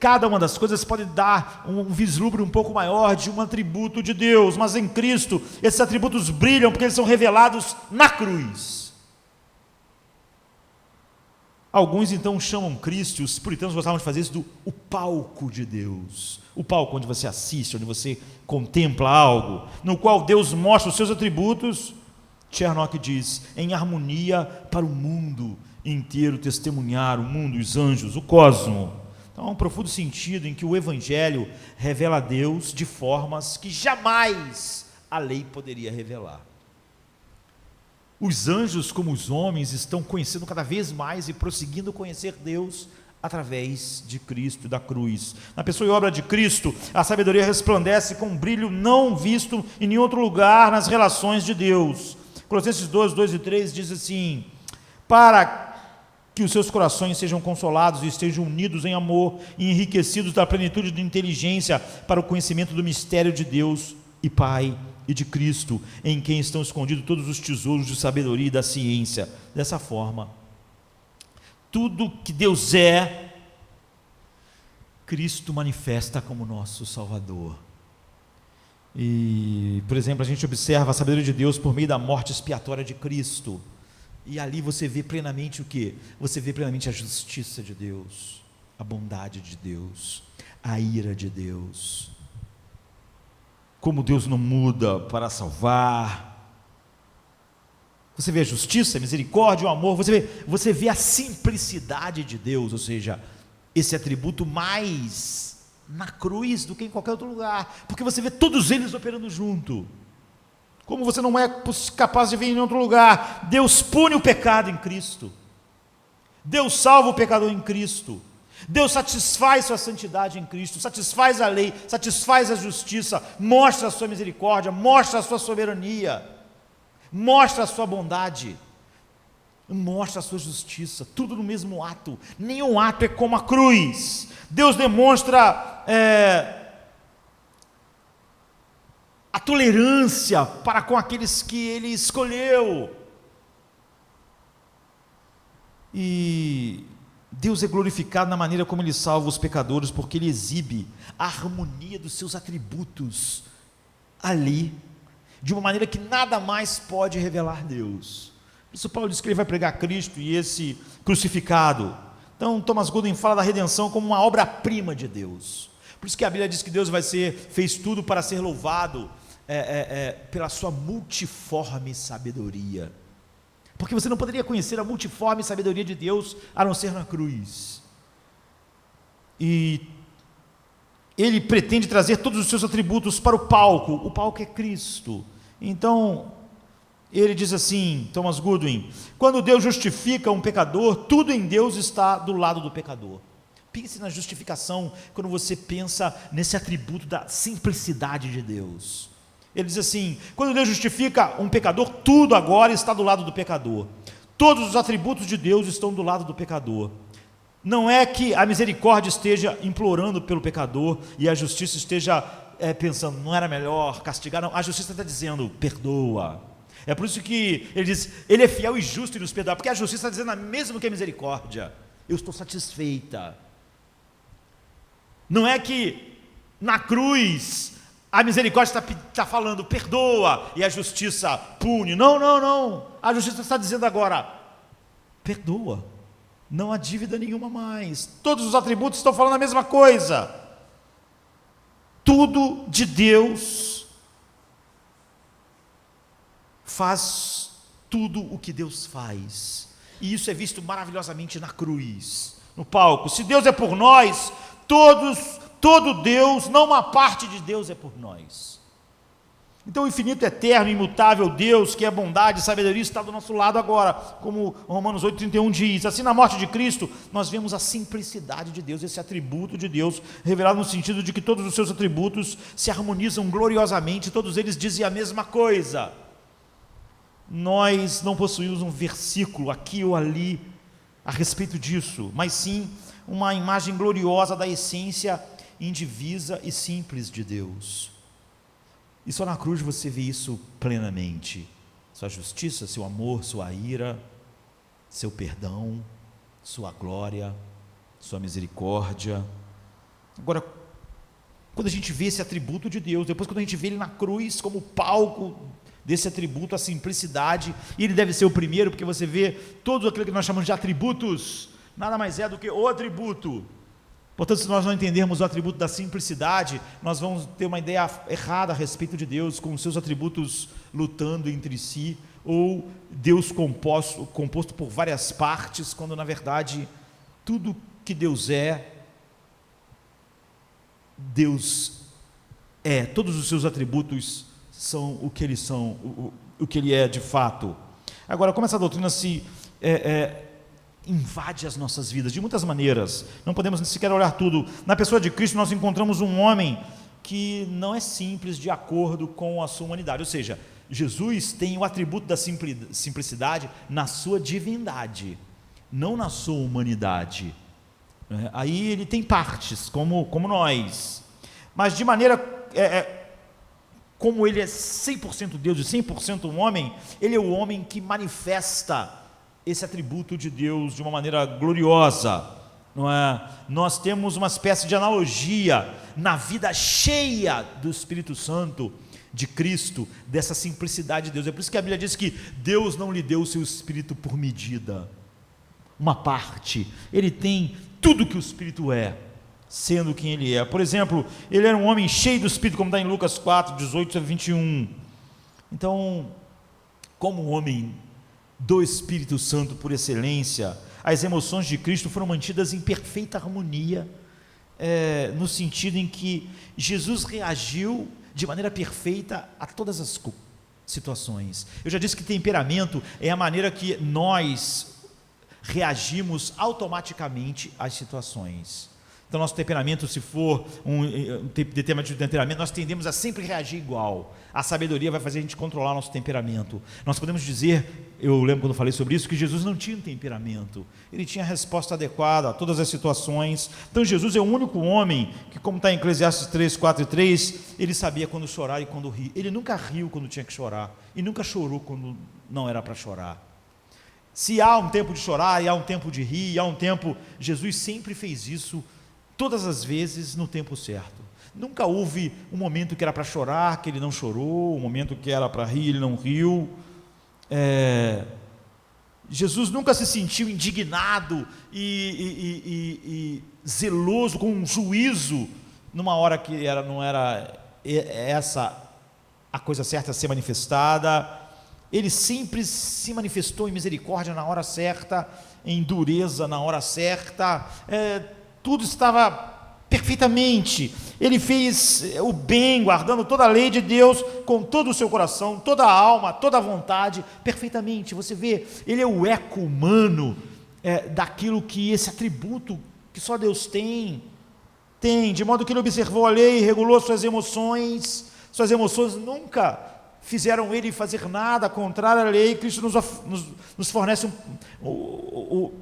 Cada uma das coisas pode dar um vislumbre um pouco maior de um atributo de Deus, mas em Cristo esses atributos brilham porque eles são revelados na cruz. Alguns então chamam Cristo, os puritanos gostavam de fazer isso, o palco de Deus. O palco onde você assiste, onde você contempla algo, no qual Deus mostra os seus atributos. Chernock diz: em harmonia para o mundo inteiro testemunhar, o mundo, os anjos, o cosmo. Então há um profundo sentido em que o Evangelho revela a Deus de formas que jamais a lei poderia revelar. Os anjos, como os homens, estão conhecendo cada vez mais e prosseguindo conhecer Deus através de Cristo, da cruz. Na pessoa e obra de Cristo, a sabedoria resplandece com um brilho não visto em nenhum outro lugar nas relações de Deus. Colossenses 2, 2 e 3 diz assim: para que os seus corações sejam consolados e estejam unidos em amor e enriquecidos da plenitude de inteligência para o conhecimento do mistério de Deus e Pai e de Cristo, em quem estão escondidos todos os tesouros de sabedoria e da ciência. Dessa forma, tudo que Deus é, Cristo manifesta como nosso Salvador. E, por exemplo, a gente observa a sabedoria de Deus por meio da morte expiatória de Cristo, e ali você vê plenamente o quê? Você vê plenamente a justiça de Deus, a bondade de Deus, a ira de Deus, como Deus não muda para salvar. Você vê a justiça, a misericórdia, o amor, você vê a simplicidade de Deus, ou seja, esse atributo mais na cruz do que em qualquer outro lugar, porque você vê todos eles operando junto. Como você não é capaz de ver em outro lugar, Deus pune o pecado em Cristo, Deus salva o pecador em Cristo, Deus satisfaz sua santidade em Cristo, satisfaz a lei, satisfaz a justiça, mostra a sua misericórdia, mostra a sua soberania, mostra a sua bondade, mostra a sua justiça, tudo no mesmo ato. Nenhum ato é como a cruz. Deus demonstra a tolerância para com aqueles que Ele escolheu, e Deus é glorificado na maneira como Ele salva os pecadores, porque Ele exibe a harmonia dos seus atributos ali, de uma maneira que nada mais pode revelar Deus. Por isso Paulo diz que ele vai pregar Cristo e esse crucificado. Então Thomas Goodwin fala da redenção como uma obra-prima de Deus. Por isso que a Bíblia diz que Deus fez tudo para ser louvado pela sua multiforme sabedoria. Porque você não poderia conhecer a multiforme sabedoria de Deus a não ser na cruz. E Ele pretende trazer todos os seus atributos para o palco é Cristo. Então, ele diz assim, Thomas Goodwin: quando Deus justifica um pecador, tudo em Deus está do lado do pecador. Pense na justificação quando você pensa nesse atributo da simplicidade de Deus. Ele diz assim: quando Deus justifica um pecador, tudo agora está do lado do pecador. Todos os atributos de Deus estão do lado do pecador. Não é que a misericórdia esteja implorando pelo pecador e a justiça esteja pensando, não era melhor castigar? Não, a justiça está dizendo, perdoa. É por isso que ele diz, ele é fiel e justo em nos perdoar, porque a justiça está dizendo mesmo que a misericórdia, eu estou satisfeita. Não é que na cruz a misericórdia está falando, perdoa, e a justiça pune. Não, não, não. A justiça está dizendo agora, perdoa. Não há dívida nenhuma mais. Todos os atributos estão falando a mesma coisa. Tudo de Deus faz tudo o que Deus faz. E isso é visto maravilhosamente na cruz, no palco. Se Deus é por nós, todo Deus, não uma parte de Deus é por nós. Então o infinito, eterno, imutável Deus, que é bondade e sabedoria, está do nosso lado agora, como Romanos 8,31 diz. Assim, na morte de Cristo, nós vemos a simplicidade de Deus, esse atributo de Deus, revelado no sentido de que todos os seus atributos se harmonizam gloriosamente, todos eles dizem a mesma coisa. Nós não possuímos um versículo aqui ou ali a respeito disso, mas sim uma imagem gloriosa da essência indivisa e simples de Deus. E só na cruz você vê isso plenamente. Sua justiça, seu amor, sua ira, seu perdão, sua glória, sua misericórdia. Agora, quando a gente vê esse atributo de Deus, depois quando a gente vê ele na cruz como palco desse atributo, a simplicidade, e ele deve ser o primeiro, porque você vê todo aquilo que nós chamamos de atributos, nada mais é do que o atributo. Portanto, se nós não entendermos o atributo da simplicidade, nós vamos ter uma ideia errada a respeito de Deus, com os seus atributos lutando entre si, ou Deus composto por várias partes, quando na verdade tudo que Deus é, todos os seus atributos são o que eles são, o que ele é de fato. Agora, como essa doutrina invade as nossas vidas de muitas maneiras, não podemos sequer olhar tudo. Na pessoa de Cristo nós encontramos um homem que não é simples de acordo com a sua humanidade, ou seja, Jesus tem o atributo da simplicidade na sua divindade, não na sua humanidade. Aí ele tem partes, como nós, mas de maneira, como ele é 100% Deus e 100% homem, ele é o homem que manifesta esse atributo de Deus de uma maneira gloriosa, não é? Nós temos uma espécie de analogia na vida cheia do Espírito Santo de Cristo, dessa simplicidade de Deus. É por isso que a Bíblia diz que Deus não lhe deu o seu Espírito por medida, uma parte. Ele tem tudo que o Espírito é, sendo quem ele é. Por exemplo, ele era um homem cheio do Espírito, como está em Lucas 4, 18 a 21. Então, como homem do Espírito Santo por excelência, as emoções de Cristo foram mantidas em perfeita harmonia, no sentido em que Jesus reagiu de maneira perfeita a todas as situações. Eu já disse que temperamento é a maneira que nós reagimos automaticamente às situações. Então, nosso temperamento, se for um determinado temperamento, nós tendemos a sempre reagir igual. A sabedoria vai fazer a gente controlar nosso temperamento. Nós podemos dizer, eu lembro quando falei sobre isso, que Jesus não tinha um temperamento, ele tinha a resposta adequada a todas as situações. Então Jesus é o único homem que, como está em Eclesiastes 3, 4 e 3, ele sabia quando chorar e quando rir. Ele nunca riu quando tinha que chorar, e nunca chorou quando não era para chorar. Se há um tempo de chorar, e há um tempo de rir, e há um tempo, Jesus sempre fez isso, todas as vezes no tempo certo. Nunca houve um momento que era para chorar, que ele não chorou, um momento que era para rir, ele não riu. Jesus nunca se sentiu indignado e zeloso, com um juízo, numa hora que não era essa a coisa certa a ser manifestada. Ele sempre se manifestou em misericórdia na hora certa, em dureza na hora certa, tudo estava perfeitamente. Ele fez o bem, guardando toda a lei de Deus, com todo o seu coração, toda a alma, toda a vontade, perfeitamente. Você vê, ele é o eco humano daquilo que esse atributo que só Deus tem, de modo que ele observou a lei, regulou suas emoções nunca fizeram ele fazer nada contrário à lei. Cristo nos fornece o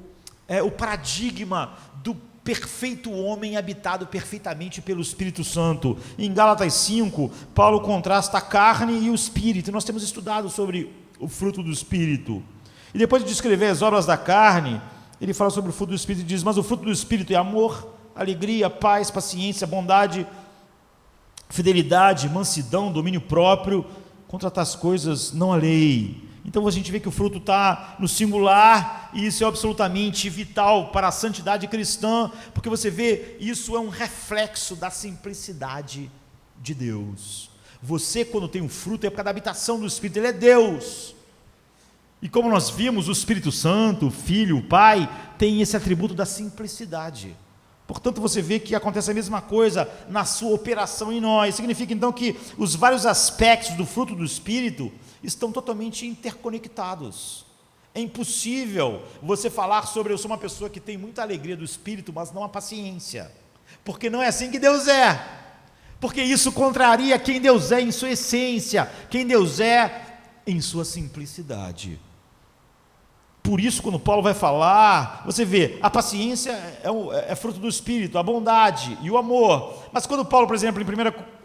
paradigma do perfeito homem habitado perfeitamente pelo Espírito Santo. Em Gálatas 5, Paulo contrasta a carne e o Espírito. Nós temos estudado sobre o fruto do Espírito, e depois de descrever as obras da carne, ele fala sobre o fruto do Espírito e diz: mas o fruto do Espírito é amor, alegria, paz, paciência, bondade, fidelidade, mansidão, domínio próprio. Contra tais coisas não há lei. Então a gente vê que o fruto está no singular, e isso é absolutamente vital para a santidade cristã, porque você vê, isso é um reflexo da simplicidade de Deus. Você, quando tem um fruto, é por causa da habitação do Espírito, ele é Deus. E como nós vimos, o Espírito Santo, o Filho, o Pai, tem esse atributo da simplicidade. Portanto, você vê que acontece a mesma coisa na sua operação em nós. Significa então que os vários aspectos do fruto do Espírito estão totalmente interconectados. É impossível você falar sobre: eu sou uma pessoa que tem muita alegria do Espírito, mas não a paciência, porque não é assim que Deus é, porque isso contraria quem Deus é em sua essência, quem Deus é em sua simplicidade. Por isso, quando Paulo vai falar, você vê, a paciência é fruto do Espírito, a bondade e o amor. Mas quando Paulo, por exemplo, em 1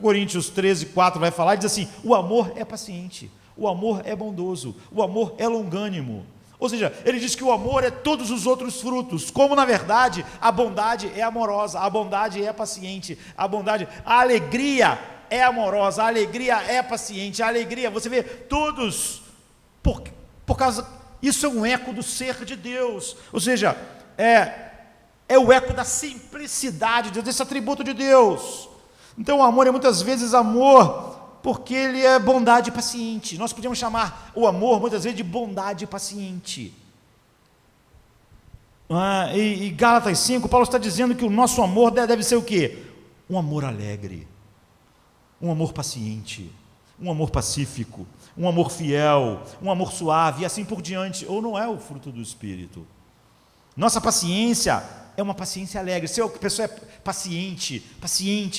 Coríntios 13, 4, vai falar, diz assim: o amor é paciente, o amor é bondoso, o amor é longânimo. Ou seja, ele diz que o amor é todos os outros frutos, como na verdade a bondade é amorosa, a bondade é paciente, a alegria é amorosa, a alegria é paciente, a alegria, você vê, todos, por causa, isso é um eco do ser de Deus, ou seja, é o eco da simplicidade de Deus, desse atributo de Deus. Então o amor é muitas vezes amor, porque ele é bondade paciente. Nós podemos chamar o amor muitas vezes de bondade paciente. E Gálatas 5, Paulo está dizendo que o nosso amor deve ser o quê? Um amor alegre, um amor paciente, um amor pacífico, um amor fiel, um amor suave, e assim por diante. Ou não é o fruto do Espírito? Nossa paciência é uma paciência alegre. Se a pessoa é paciente,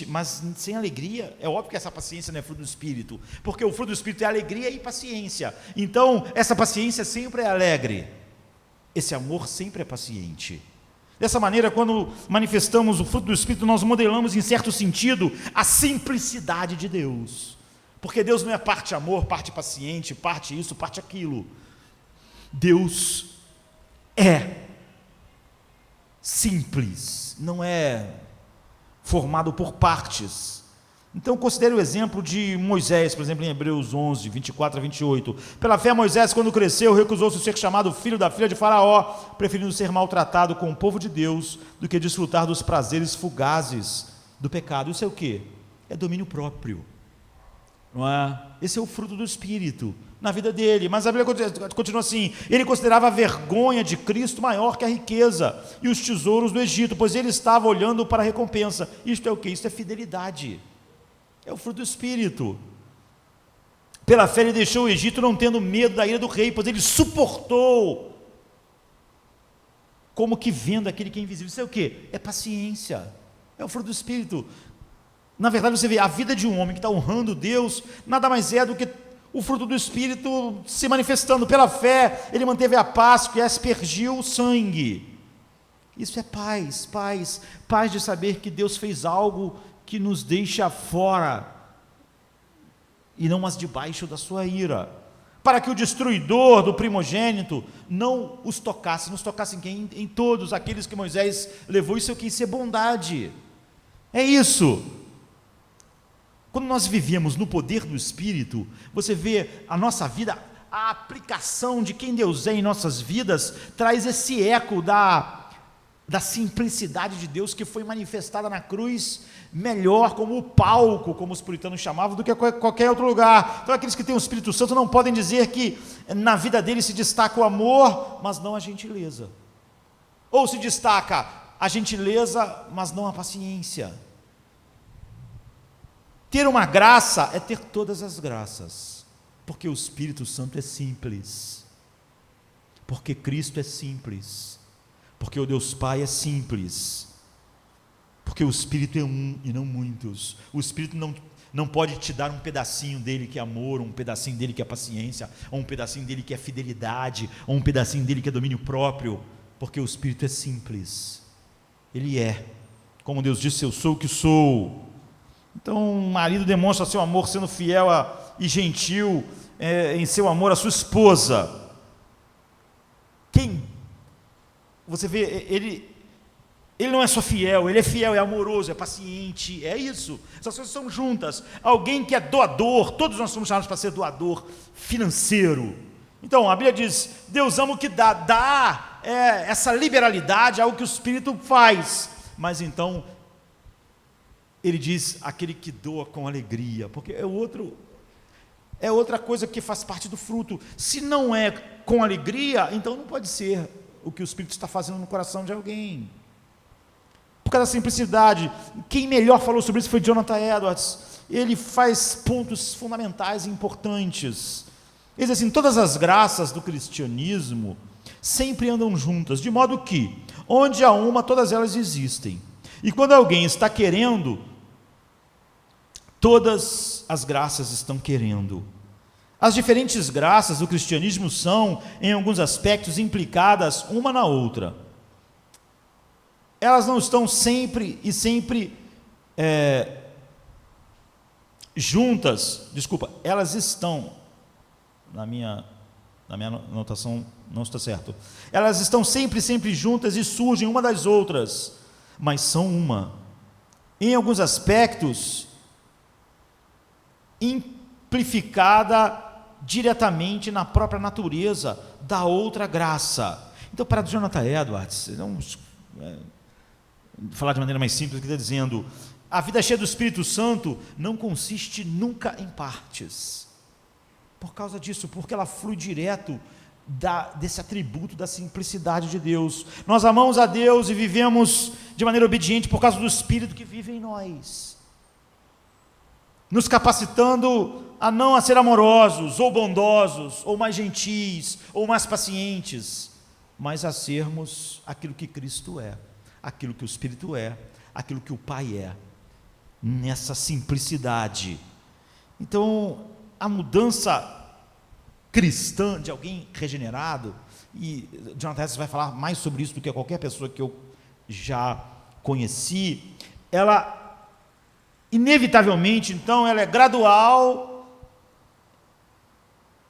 mas sem alegria, é óbvio que essa paciência não é fruto do Espírito, porque o fruto do Espírito é alegria e paciência. Então, essa paciência sempre é alegre, esse amor sempre é paciente. Dessa maneira, quando manifestamos o fruto do Espírito, nós modelamos, em certo sentido, a simplicidade de Deus, porque Deus não é parte amor, parte paciente, parte isso, parte aquilo. Deus é simples, não é formado por partes. Então considere o exemplo de Moisés, por exemplo, em Hebreus 11, 24 a 28. Pela fé, Moisés, quando cresceu, recusou-se ser chamado filho da filha de Faraó, preferindo ser maltratado com o povo de Deus do que desfrutar dos prazeres fugazes do pecado. Isso é o quê? É domínio próprio, não é? Esse é o fruto do Espírito na vida dele. Mas a Bíblia continua assim: ele considerava a vergonha de Cristo maior que a riqueza e os tesouros do Egito, pois ele estava olhando para a recompensa. Isto é o que? Isto é fidelidade, é o fruto do Espírito. Pela fé ele deixou o Egito, não tendo medo da ira do rei, pois ele suportou, como que vendo aquele que é invisível. Isso é o que? É paciência, é o fruto do Espírito. Na verdade, você vê, a vida de um homem que está honrando Deus, nada mais é do que o fruto do Espírito se manifestando. Pela fé, ele manteve a Páscoa e aspergiu o sangue. Isso é paz de saber que Deus fez algo que nos deixa fora, e não mas debaixo da sua ira, para que o destruidor do primogênito não os tocasse. Nos tocasse em quem? Em todos aqueles que Moisés levou. Isso é o que? Isso é bondade, é isso. Quando nós vivemos no poder do Espírito, você vê a nossa vida, a aplicação de quem Deus é em nossas vidas, traz esse eco da simplicidade de Deus que foi manifestada na cruz, melhor como o palco, como os puritanos chamavam, do que qualquer outro lugar. Então aqueles que têm o Espírito Santo não podem dizer que na vida deles se destaca o amor, mas não a gentileza, ou se destaca a gentileza, mas não a paciência. Ter uma graça é ter todas as graças, porque o Espírito Santo é simples, porque Cristo é simples, porque o Deus Pai é simples. Porque o Espírito é um e não muitos. O Espírito não pode te dar um pedacinho dele que é amor, um pedacinho dele que é paciência, ou um pedacinho dele que é fidelidade, ou um pedacinho dele que é domínio próprio, porque o Espírito é simples. Ele é, como Deus disse, eu sou o que sou. Então o marido demonstra seu amor sendo fiel e gentil em seu amor à sua esposa. Você vê, ele não é só fiel, ele é fiel, é amoroso, é paciente, é isso. Essas coisas são juntas. Alguém que é doador, todos nós somos chamados para ser doador financeiro. Então a Bíblia diz, Deus ama o que dá essa liberalidade, é algo que o Espírito faz. Mas então, ele diz, aquele que doa com alegria, porque é outra coisa que faz parte do fruto. Se não é com alegria, então não pode ser o que o Espírito está fazendo no coração de alguém. Por causa da simplicidade. Quem melhor falou sobre isso foi Jonathan Edwards. Ele faz pontos fundamentais e importantes. Ele diz assim, todas as graças do cristianismo sempre andam juntas, de modo que, onde há uma, todas elas existem. E quando alguém está querendo, todas as graças estão querendo. As diferentes graças do cristianismo são, em alguns aspectos, implicadas uma na outra. Elas não estão sempre juntas, elas estão, na minha anotação não está certo, elas estão sempre juntas e surgem uma das outras, mas são uma. Em alguns aspectos, amplificada diretamente na própria natureza da outra graça. Então, para Jonathan Edwards, vamos falar de maneira mais simples, que está dizendo, a vida cheia do Espírito Santo não consiste nunca em partes, por causa disso, porque ela flui direto desse atributo da simplicidade de Deus. Nós amamos a Deus e vivemos de maneira obediente por causa do Espírito que vive em nós, nos capacitando a ser amorosos, ou bondosos, ou mais gentis, ou mais pacientes, mas a sermos aquilo que Cristo é, aquilo que o Espírito é, aquilo que o Pai é, nessa simplicidade. Então, a mudança cristã de alguém regenerado, e Jonathan Edwards vai falar mais sobre isso do que qualquer pessoa que eu já conheci, ela, inevitavelmente, então, ela é gradual,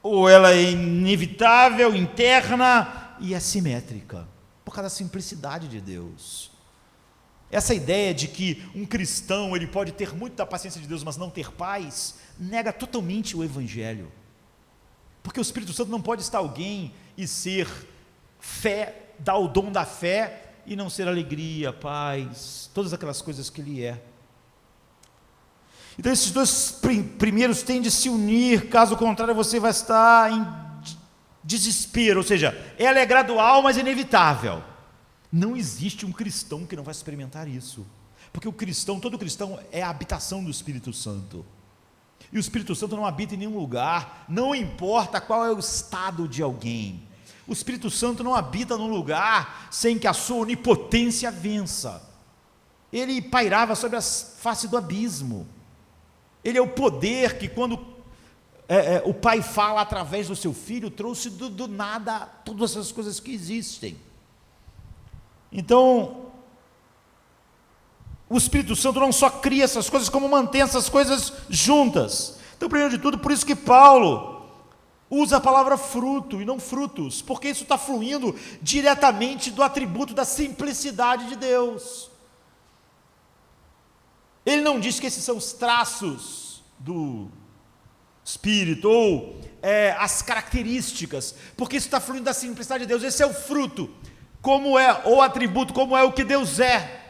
ou ela é inevitável, interna, e é simétrica, por causa da simplicidade de Deus. Essa ideia de que um cristão ele pode ter muito da paciência de Deus, mas não ter paz, nega totalmente o Evangelho, porque o Espírito Santo não pode estar alguém e ser fé, dar o dom da fé, e não ser alegria, paz, todas aquelas coisas que ele é. Então esses dois primeiros têm de se unir, caso contrário você vai estar em desespero, ou seja, ela é gradual, mas inevitável. Não existe um cristão que não vai experimentar isso, porque todo cristão é a habitação do Espírito Santo, e o Espírito Santo não habita em nenhum lugar, não importa qual é o estado de alguém. O Espírito Santo não habita num lugar sem que a sua onipotência vença. Ele pairava sobre a face do abismo. Ele é o poder que, quando o Pai fala através do seu Filho, trouxe do nada todas essas coisas que existem. Então, o Espírito Santo não só cria essas coisas, como mantém essas coisas juntas. Então, primeiro de tudo, por isso que Paulo usa a palavra fruto e não frutos, porque isso está fluindo diretamente do atributo da simplicidade de Deus. Ele não diz que esses são os traços do Espírito, ou as características, porque isso está fluindo da simplicidade de Deus. Esse é o fruto, como é o atributo, como é o que Deus é.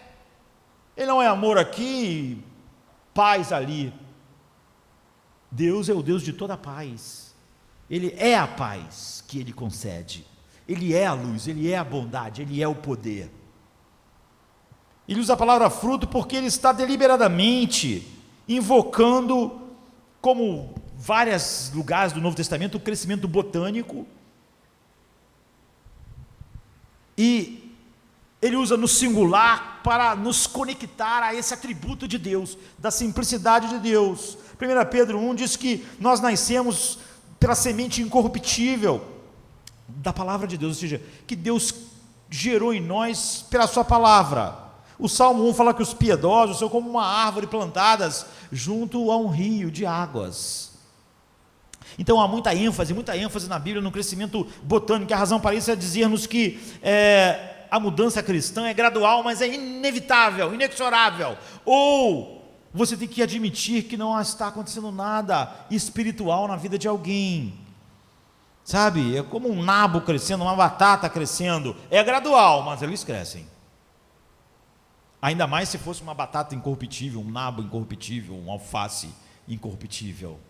Ele não é amor aqui, paz ali. Deus é o Deus de toda a paz. Ele é a paz que Ele concede. Ele é a luz, Ele é a bondade, Ele é o poder. Ele usa a palavra fruto porque Ele está deliberadamente invocando, como vários lugares do Novo Testamento, o crescimento botânico. E Ele usa no singular para nos conectar a esse atributo de Deus, da simplicidade de Deus. 1 Pedro 1 diz que nós nascemos pela semente incorruptível da palavra de Deus, ou seja, que Deus gerou em nós pela sua palavra. O Salmo 1 fala que os piedosos são como uma árvore plantadas junto a um rio de águas. Então há muita ênfase na Bíblia no crescimento botânico. A razão para isso é dizer-nos que a mudança cristã é gradual, mas é inevitável, inexorável. Ou você tem que admitir que não está acontecendo nada espiritual na vida de alguém. Sabe, é como um nabo crescendo, uma batata crescendo. É gradual, mas eles crescem. Ainda mais se fosse uma batata incorruptível, um nabo incorruptível, um alface incorruptível,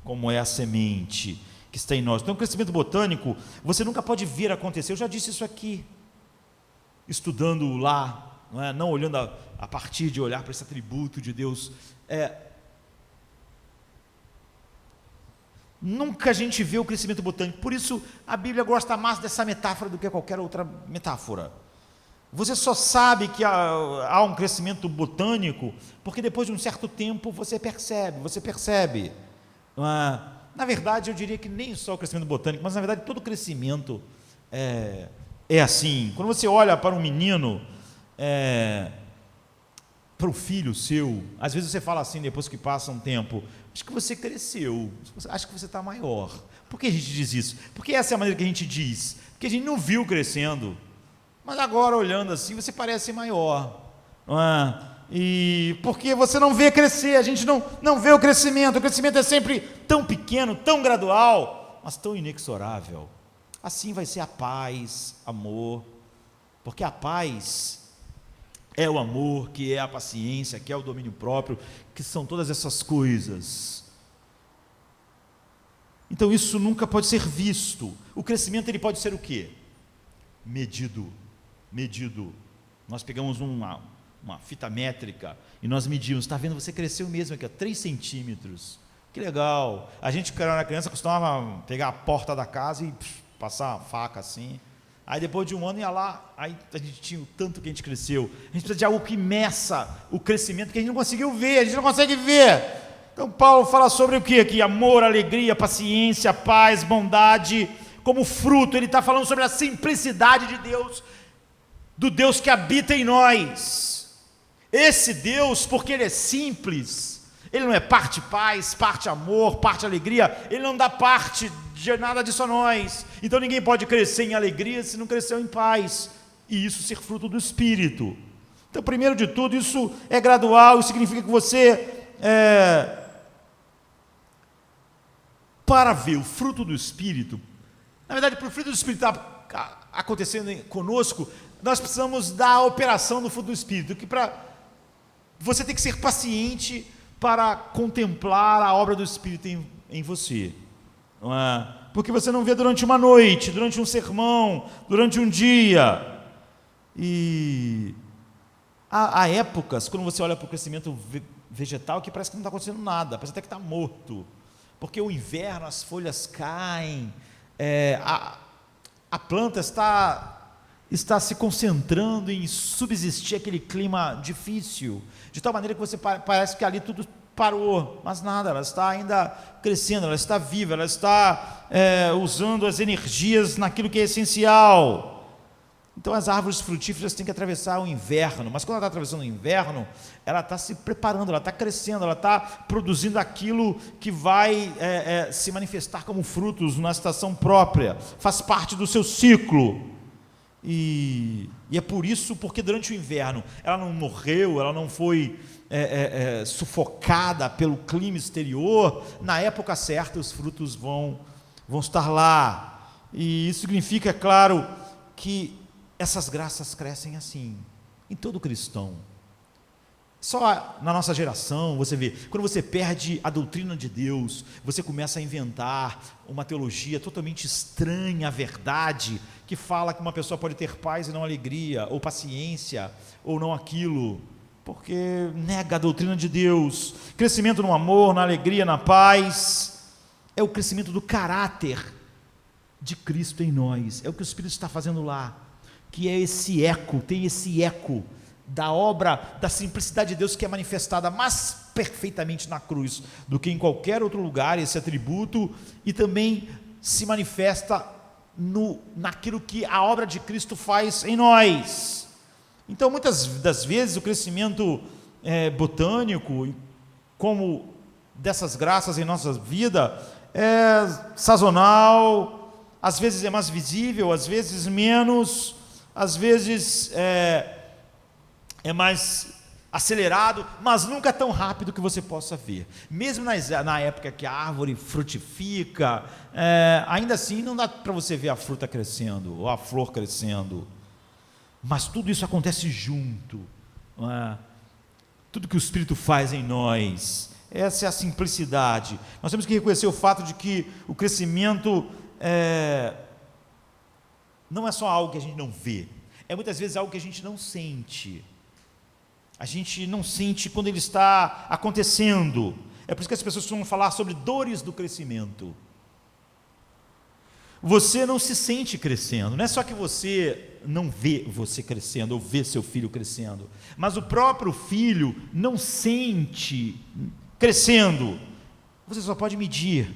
como é a semente que está em nós. Então, o crescimento botânico, você nunca pode ver acontecer. Eu já disse isso aqui, estudando lá, não olhando a partir de olhar para esse atributo de Deus. Nunca a gente vê o crescimento botânico. Por isso, a Bíblia gosta mais dessa metáfora do que qualquer outra metáfora. Você só sabe que há um crescimento botânico porque depois de um certo tempo você percebe. Na verdade, eu diria que nem só o crescimento botânico, mas na verdade todo crescimento é assim. Quando você olha para um menino, para o filho seu, às vezes você fala assim, depois que passa um tempo: acho que você cresceu, acho que você está maior. Por que a gente diz isso? Porque essa é a maneira que a gente diz, porque a gente não viu crescendo, mas agora olhando assim, você parece maior, não é? E porque você não vê crescer, a gente não vê o crescimento é sempre tão pequeno, tão gradual, mas tão inexorável. Assim vai ser a paz, amor, porque a paz é o amor, que é a paciência, que é o domínio próprio, que são todas essas coisas. Então isso nunca pode ser visto. O crescimento ele pode ser o quê? Medido. Nós pegamos uma fita métrica e nós medimos. Está vendo, você cresceu mesmo aqui, 3 centímetros. Que legal. A gente, quando era criança, costumava pegar a porta da casa e passar a faca assim. Aí depois de um ano ia lá, aí a gente tinha o tanto que a gente cresceu. A gente precisa de algo que meça o crescimento que a gente não conseguiu ver, a gente não consegue ver. Então Paulo fala sobre o que aqui? Amor, alegria, paciência, paz, bondade, como fruto. Ele está falando sobre a simplicidade de Deus, do Deus que habita em nós. Esse Deus, porque Ele é simples, Ele não é parte paz, parte amor, parte alegria, Ele não dá parte de nada disso a nós. Então ninguém pode crescer em alegria se não cresceu em paz, e isso ser fruto do Espírito. Então, primeiro de tudo, isso é gradual, isso significa que você, para ver o fruto do Espírito, na verdade, para o fruto do Espírito estar acontecendo conosco, nós precisamos da operação do fruto do Espírito, que você tem que ser paciente para contemplar a obra do Espírito em você, não é? Porque você não vê durante uma noite, durante um sermão, durante um dia. E há épocas, quando você olha para o crescimento vegetal, que parece que não está acontecendo nada, parece até que está morto, porque o inverno, as folhas caem, a planta está se concentrando em subsistir aquele clima difícil, de tal maneira que você parece que ali tudo parou, mas nada, ela está ainda crescendo, ela está viva, ela está usando as energias naquilo que é essencial. Então as árvores frutíferas têm que atravessar o inverno, mas quando ela está atravessando o inverno, ela está se preparando, ela está crescendo, ela está produzindo aquilo que vai se manifestar como frutos na estação própria, faz parte do seu ciclo. E é por isso, porque durante o inverno ela não morreu, ela não foi sufocada pelo clima exterior, na época certa os frutos vão estar lá. E isso significa, é claro, que essas graças crescem assim, em todo cristão. Só na nossa geração, você vê, quando você perde a doutrina de Deus, você começa a inventar uma teologia totalmente estranha à verdade, que fala que uma pessoa pode ter paz e não alegria, ou paciência, ou não aquilo, porque nega a doutrina de Deus. Crescimento no amor, na alegria, na paz, é o crescimento do caráter de Cristo em nós, é o que o Espírito está fazendo lá, que é esse eco, tem esse eco da obra, da simplicidade de Deus que é manifestada mais perfeitamente na cruz do que em qualquer outro lugar, esse atributo, e também se manifesta naquilo que a obra de Cristo faz em nós. Então, muitas das vezes, o crescimento botânico, como dessas graças em nossa vida, é sazonal, às vezes é mais visível, às vezes menos, às vezes é mais acelerado, mas nunca tão rápido que você possa ver. Mesmo na época que a árvore frutifica, ainda assim não dá para você ver a fruta crescendo, ou a flor crescendo, mas tudo isso acontece junto, não é? Tudo que o Espírito faz em nós, essa é a simplicidade. Nós temos que reconhecer o fato de que o crescimento não é só algo que a gente não vê, é muitas vezes algo que a gente não sente. A gente não sente quando ele está acontecendo. É por isso que as pessoas costumam falar sobre dores do crescimento. Você não se sente crescendo, não é só que você não vê você crescendo, ou vê seu filho crescendo, mas o próprio filho não sente crescendo. Você só pode medir.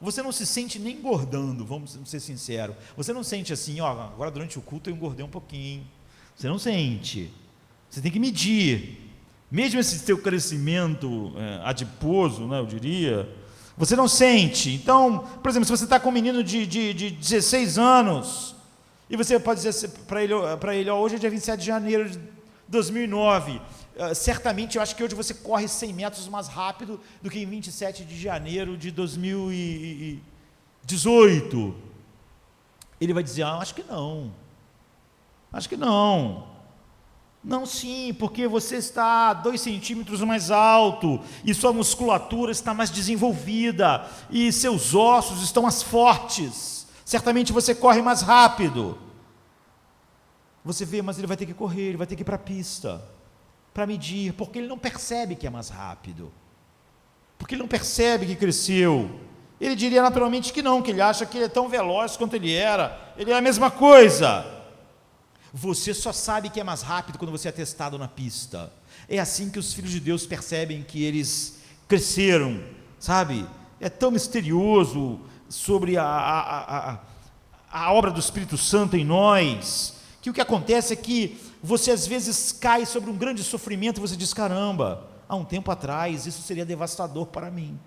Você não se sente nem engordando, vamos ser sinceros. Você não sente assim, agora durante o culto eu engordei um pouquinho. Você não sente. Você tem que medir. Mesmo esse seu crescimento adiposo, né, eu diria, você não sente. Então, por exemplo, se você está com um menino de 16 anos, e você pode dizer para ele, hoje é dia 27 de janeiro de 2009, certamente eu acho que hoje você corre 100 metros mais rápido do que em 27 de janeiro de 2018. Ele vai dizer, acho que não. Não, sim, porque você está 2 centímetros mais alto, e sua musculatura está mais desenvolvida, e seus ossos estão mais fortes, certamente você corre mais rápido. Você vê, mas ele vai ter que correr, ele vai ter que ir para a pista, para medir, porque ele não percebe que é mais rápido, porque ele não percebe que cresceu. Ele diria naturalmente que não, que ele acha que ele é tão veloz quanto ele era, ele é a mesma coisa. Você só sabe que é mais rápido quando você é testado na pista. É assim que os filhos de Deus percebem que eles cresceram, sabe? É tão misterioso sobre a obra do Espírito Santo em nós, que o que acontece é que você às vezes cai sobre um grande sofrimento e você diz, caramba, há um tempo atrás isso seria devastador para mim,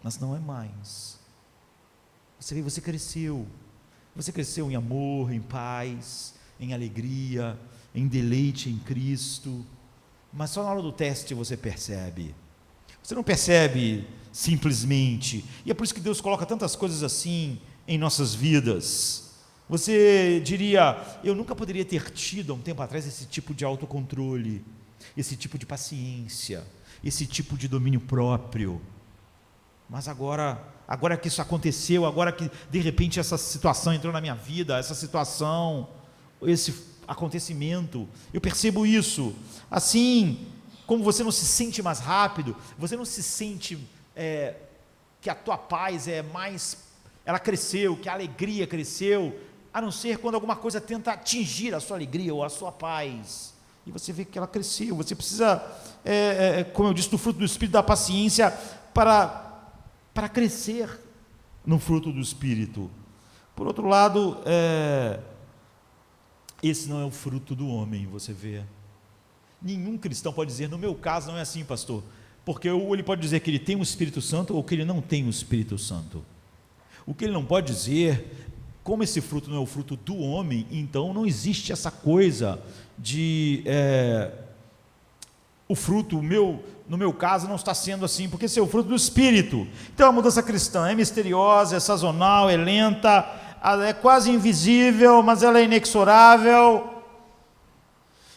mas não é mais. Você vê, você cresceu em amor, em paz, em alegria, em deleite em Cristo, mas só na hora do teste você percebe. Você não percebe simplesmente, e é por isso que Deus coloca tantas coisas assim em nossas vidas. Você diria, eu nunca poderia ter tido há um tempo atrás esse tipo de autocontrole, esse tipo de paciência, esse tipo de domínio próprio, mas agora que isso aconteceu, agora que de repente essa situação entrou na minha vida, esse acontecimento, eu percebo isso. Assim como você não se sente mais rápido, você não se sente que a tua paz ela cresceu, que a alegria cresceu, a não ser quando alguma coisa tenta atingir a sua alegria ou a sua paz, e você vê que ela cresceu. Você precisa, como eu disse, do fruto do Espírito, da paciência para crescer no fruto do Espírito. Por outro lado, esse não é o fruto do homem, você vê. Nenhum cristão pode dizer, no meu caso não é assim, pastor, porque ou ele pode dizer que ele tem o Espírito Santo ou que ele não tem o Espírito Santo. O que ele não pode dizer, como esse fruto não é o fruto do homem, então não existe essa coisa de o fruto no meu caso não está sendo assim, porque esse é o fruto do Espírito. Então a mudança cristã é misteriosa, é sazonal, é lenta, ela é quase invisível, mas ela é inexorável,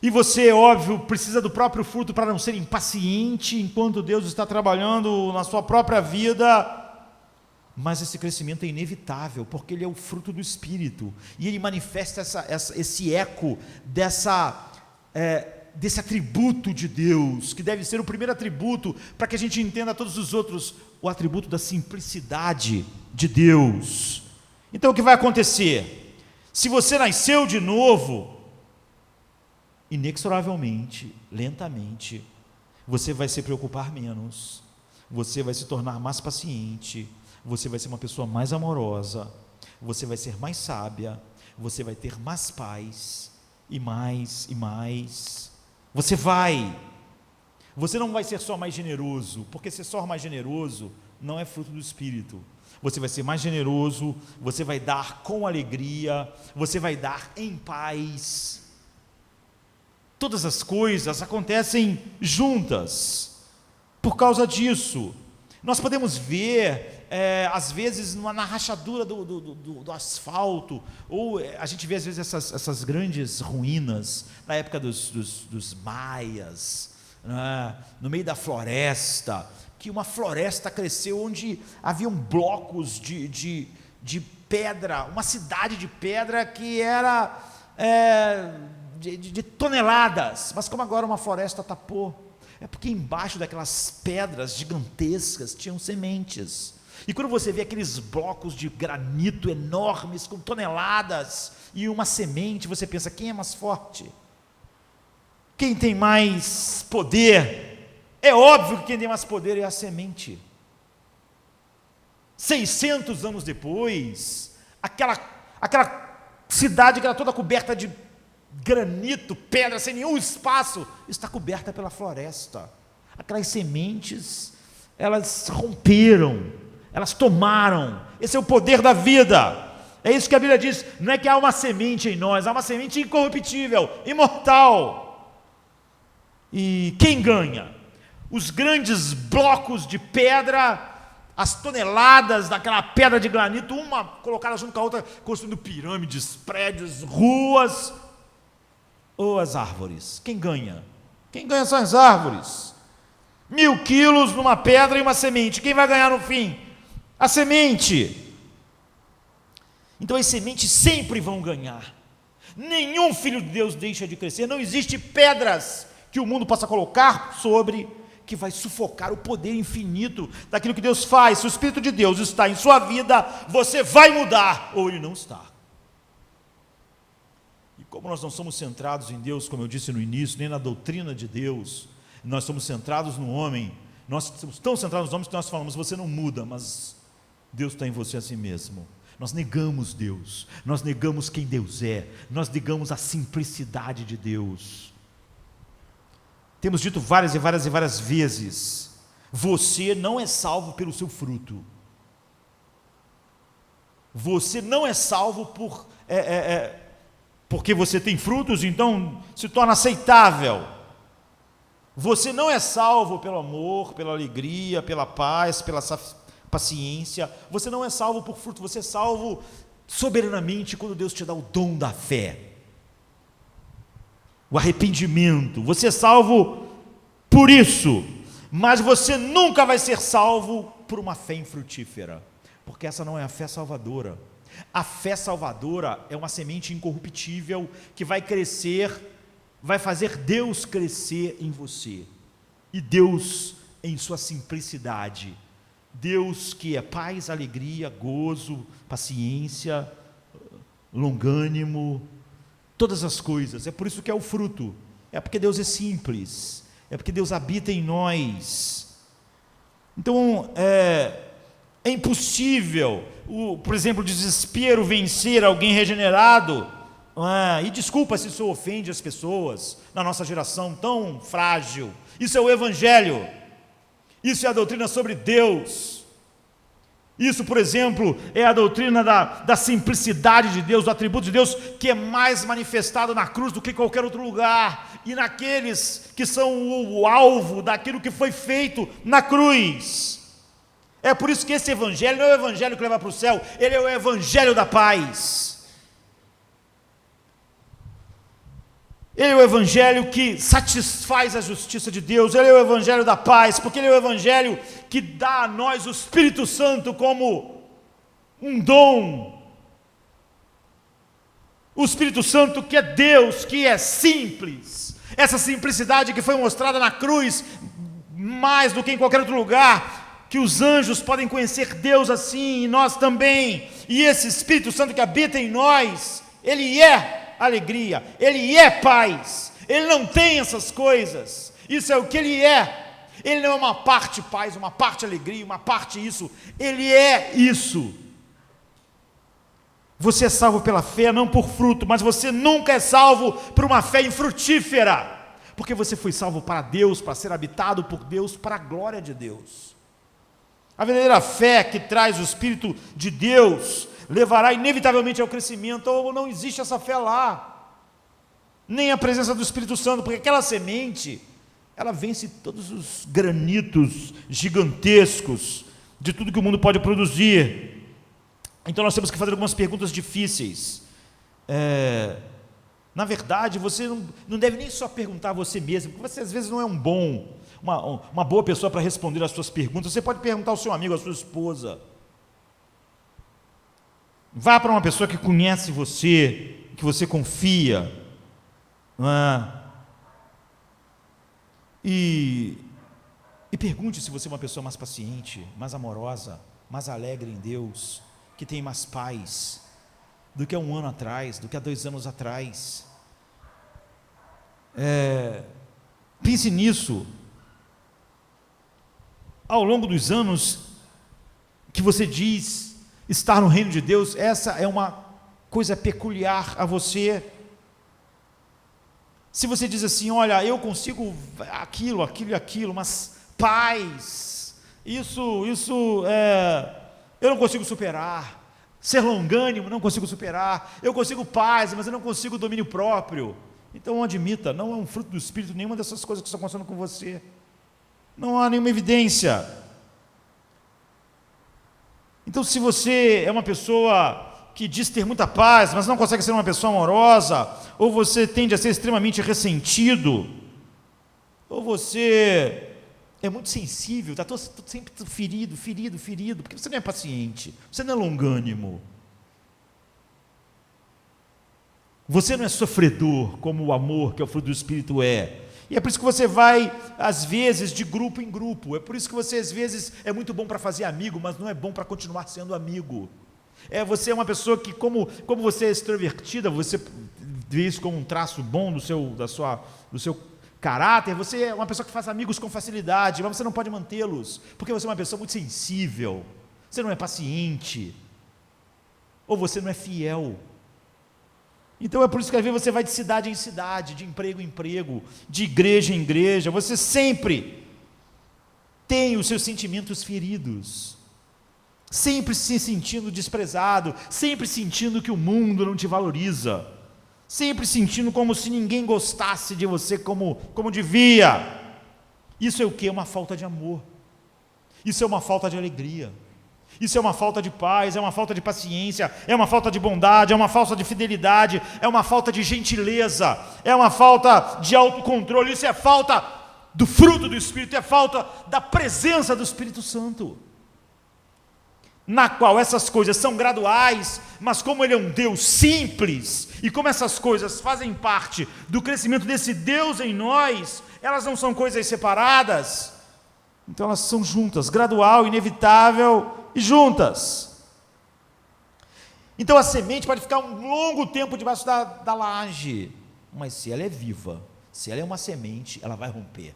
e você, óbvio, precisa do próprio fruto para não ser impaciente enquanto Deus está trabalhando na sua própria vida. Mas esse crescimento é inevitável, porque ele é o fruto do Espírito, e ele manifesta esse eco desse atributo de Deus, que deve ser o primeiro atributo, para que a gente entenda todos os outros, o atributo da simplicidade de Deus. Então o que vai acontecer? Se você nasceu de novo, inexoravelmente, lentamente, você vai se preocupar menos, você vai se tornar mais paciente, você vai ser uma pessoa mais amorosa, você vai ser mais sábia, você vai ter mais paz, e mais, e mais. Você não vai ser só mais generoso, porque ser só mais generoso não é fruto do Espírito. Você vai ser mais generoso, você vai dar com alegria, você vai dar em paz. Todas as coisas acontecem juntas, por causa disso. Nós podemos ver, às vezes, na rachadura do asfalto, ou a gente vê às vezes essas grandes ruínas, na época dos maias, né, no meio da floresta, que uma floresta cresceu onde haviam blocos de pedra, uma cidade de pedra que era de toneladas, mas como agora uma floresta tapou, é porque embaixo daquelas pedras gigantescas tinham sementes, e quando você vê aqueles blocos de granito enormes, com toneladas, e uma semente, você pensa, quem é mais forte? Quem tem mais poder? É óbvio que quem tem mais poder é a semente. 600 anos depois, aquela cidade que era toda coberta de granito, pedra, sem nenhum espaço, está coberta pela floresta. Aquelas sementes, elas romperam, elas tomaram. Esse é o poder da vida. É isso que a Bíblia diz. Não é que há uma semente em nós, há uma semente incorruptível, imortal. E quem ganha? Os grandes blocos de pedra, as toneladas daquela pedra de granito, uma colocada junto com a outra, construindo pirâmides, prédios, ruas, ou as árvores? Quem ganha? Quem ganha são as árvores. 1000 quilos numa pedra e uma semente. Quem vai ganhar no fim? A semente. Então as sementes sempre vão ganhar. Nenhum filho de Deus deixa de crescer. Não existe pedras que o mundo possa colocar sobre, que vai sufocar o poder infinito daquilo que Deus faz. Se o Espírito de Deus está em sua vida, você vai mudar, ou ele não está. E como nós não somos centrados em Deus, como eu disse no início, nem na doutrina de Deus, nós somos centrados no homem, nós somos tão centrados nos homens que nós falamos, você não muda, mas Deus está em você assim mesmo. Nós negamos Deus, nós negamos quem Deus é, nós negamos a simplicidade de Deus. Temos dito várias e várias e várias vezes, você não é salvo pelo seu fruto, você não é salvo porque você tem frutos, então se torna aceitável. Você não é salvo pelo amor, pela alegria, pela paz, pela paciência. Você não é salvo por fruto, você é salvo soberanamente quando Deus te dá o dom da fé, o arrependimento. Você é salvo por isso, mas você nunca vai ser salvo por uma fé infrutífera, porque essa não é a fé salvadora. A fé salvadora é uma semente incorruptível que vai crescer, vai fazer Deus crescer em você, e Deus em sua simplicidade, Deus que é paz, alegria, gozo, paciência, longânimo, todas as coisas. É por isso que é o fruto, é porque Deus é simples, é porque Deus habita em nós. Então é impossível, por exemplo, o desespero vencer alguém regenerado. E desculpa se isso ofende as pessoas na nossa geração tão frágil. Isso é o Evangelho, isso é a doutrina sobre Deus. Isso, por exemplo, é a doutrina da simplicidade de Deus, do atributo de Deus, que é mais manifestado na cruz do que em qualquer outro lugar, e naqueles que são o alvo daquilo que foi feito na cruz. É por isso que esse Evangelho não é o Evangelho que leva para o céu, ele é o Evangelho da paz. Ele é o Evangelho que satisfaz a justiça de Deus, ele é o Evangelho da paz, porque ele é o Evangelho que dá a nós o Espírito Santo como um dom. O Espírito Santo que é Deus, que é simples. Essa simplicidade que foi mostrada na cruz, mais do que em qualquer outro lugar, que os anjos podem conhecer Deus assim, e nós também. E esse Espírito Santo que habita em nós, ele é alegria, ele é paz, Ele não tem essas coisas. Isso é o que ele é. Ele não é uma parte paz, uma parte alegria, uma parte isso. Ele é isso. Você é salvo pela fé, não por fruto, mas você nunca é salvo por uma fé infrutífera, porque você foi salvo para Deus, para ser habitado por Deus, para a glória de Deus. A verdadeira fé que traz o Espírito de Deus levará inevitavelmente ao crescimento, ou não existe essa fé lá, nem a presença do Espírito Santo, porque aquela semente, ela vence todos os granitos gigantescos de tudo que o mundo pode produzir. Então nós temos que fazer algumas perguntas difíceis. Na verdade, você não deve nem só perguntar a você mesmo, porque você às vezes não é uma boa pessoa para responder às suas perguntas. Você pode perguntar ao seu amigo, à sua esposa. Vá para uma pessoa que conhece você, que você confia, não é? E pergunte se você é uma pessoa mais paciente, mais amorosa, mais alegre em Deus, que tem mais paz do que há 1 ano atrás, do que há 2 anos atrás. Pense nisso. Ao longo dos anos que você diz estar no reino de Deus, essa é uma coisa peculiar a você. Se você diz assim, olha, eu consigo aquilo e aquilo, mas paz, isso eu não consigo superar. Ser longânimo, não consigo superar. Eu consigo paz, mas eu não consigo domínio próprio. Então não admita, não é um fruto do Espírito nenhuma dessas coisas que estão acontecendo com você. Não há nenhuma evidência. Então, se você é uma pessoa que diz ter muita paz, mas não consegue ser uma pessoa amorosa, ou você tende a ser extremamente ressentido, ou você é muito sensível, está sempre ferido, porque você não é paciente, você não é longânimo, você não é sofredor como o amor, que é o fruto do Espírito é. E é por isso que você vai, às vezes, de grupo em grupo. É por isso que você, às vezes, é muito bom para fazer amigo, mas não é bom para continuar sendo amigo. Você é uma pessoa que, como você é extrovertida, você vê isso como um traço bom do seu caráter. Você é uma pessoa que faz amigos com facilidade, mas você não pode mantê-los, porque você é uma pessoa muito sensível, você não é paciente, ou você não é fiel. Então é por isso que às vezes você vai de cidade em cidade, de emprego em emprego, de igreja em igreja, você sempre tem os seus sentimentos feridos, sempre se sentindo desprezado, sempre sentindo que o mundo não te valoriza, sempre sentindo como se ninguém gostasse de você como devia. Isso é o que? É uma falta de amor, isso é uma falta de alegria. Isso é uma falta de paz, é uma falta de paciência, é uma falta de bondade, é uma falta de fidelidade, é uma falta de gentileza, é uma falta de autocontrole. Isso é falta do fruto do Espírito, é falta da presença do Espírito Santo, na qual essas coisas são graduais, mas como Ele é um Deus simples, e como essas coisas fazem parte do crescimento desse Deus em nós, elas não são coisas separadas, então elas são juntas, gradual, inevitável e juntas. Então a semente pode ficar um longo tempo debaixo da laje, mas se ela é viva, se ela é uma semente, ela vai romper.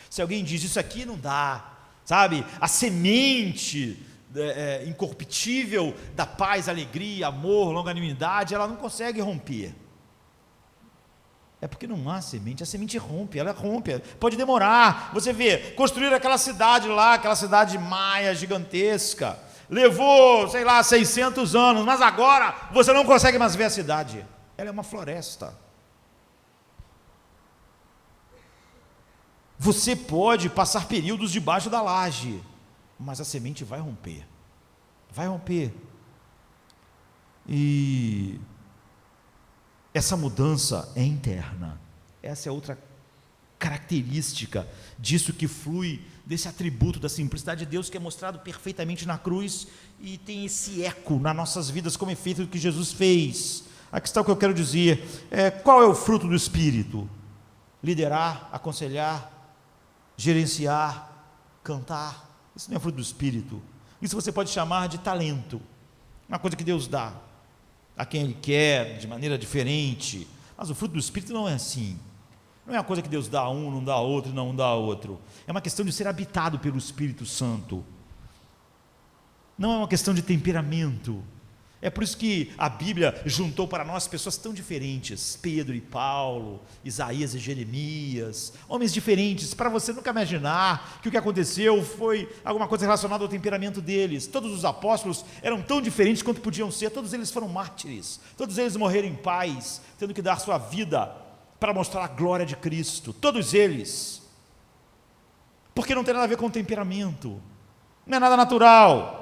Se alguém diz, isso aqui não dá, sabe, a semente incorruptível da paz, alegria, amor, longanimidade, ela não consegue romper. É porque não há semente, a semente rompe, pode demorar. Você vê, construir aquela cidade lá, aquela cidade maia gigantesca, levou, 600 anos, mas agora você não consegue mais ver a cidade, ela é uma floresta. Você pode passar períodos debaixo da laje, mas a semente vai romper, e essa mudança é interna. Essa é outra característica disso que flui, desse atributo da simplicidade de Deus, que é mostrado perfeitamente na cruz e tem esse eco nas nossas vidas como efeito do que Jesus fez. Aqui está o que eu quero dizer. Qual é o fruto do Espírito? Liderar, aconselhar, gerenciar, cantar. Isso não é fruto do Espírito. Isso você pode chamar de talento, uma coisa que Deus dá a quem Ele quer, de maneira diferente, mas o fruto do Espírito não é assim. Não é uma coisa que Deus dá a um, não dá a outro, não dá a outro. É uma questão de ser habitado pelo Espírito Santo. Não é uma questão de temperamento. É por isso que a Bíblia juntou para nós pessoas tão diferentes, Pedro e Paulo, Isaías e Jeremias, homens diferentes, para você nunca imaginar que o que aconteceu foi alguma coisa relacionada ao temperamento deles. Todos os apóstolos eram tão diferentes quanto podiam ser, todos eles foram mártires, todos eles morreram em paz, tendo que dar sua vida para mostrar a glória de Cristo, todos eles, porque não tem nada a ver com o temperamento, não é nada natural.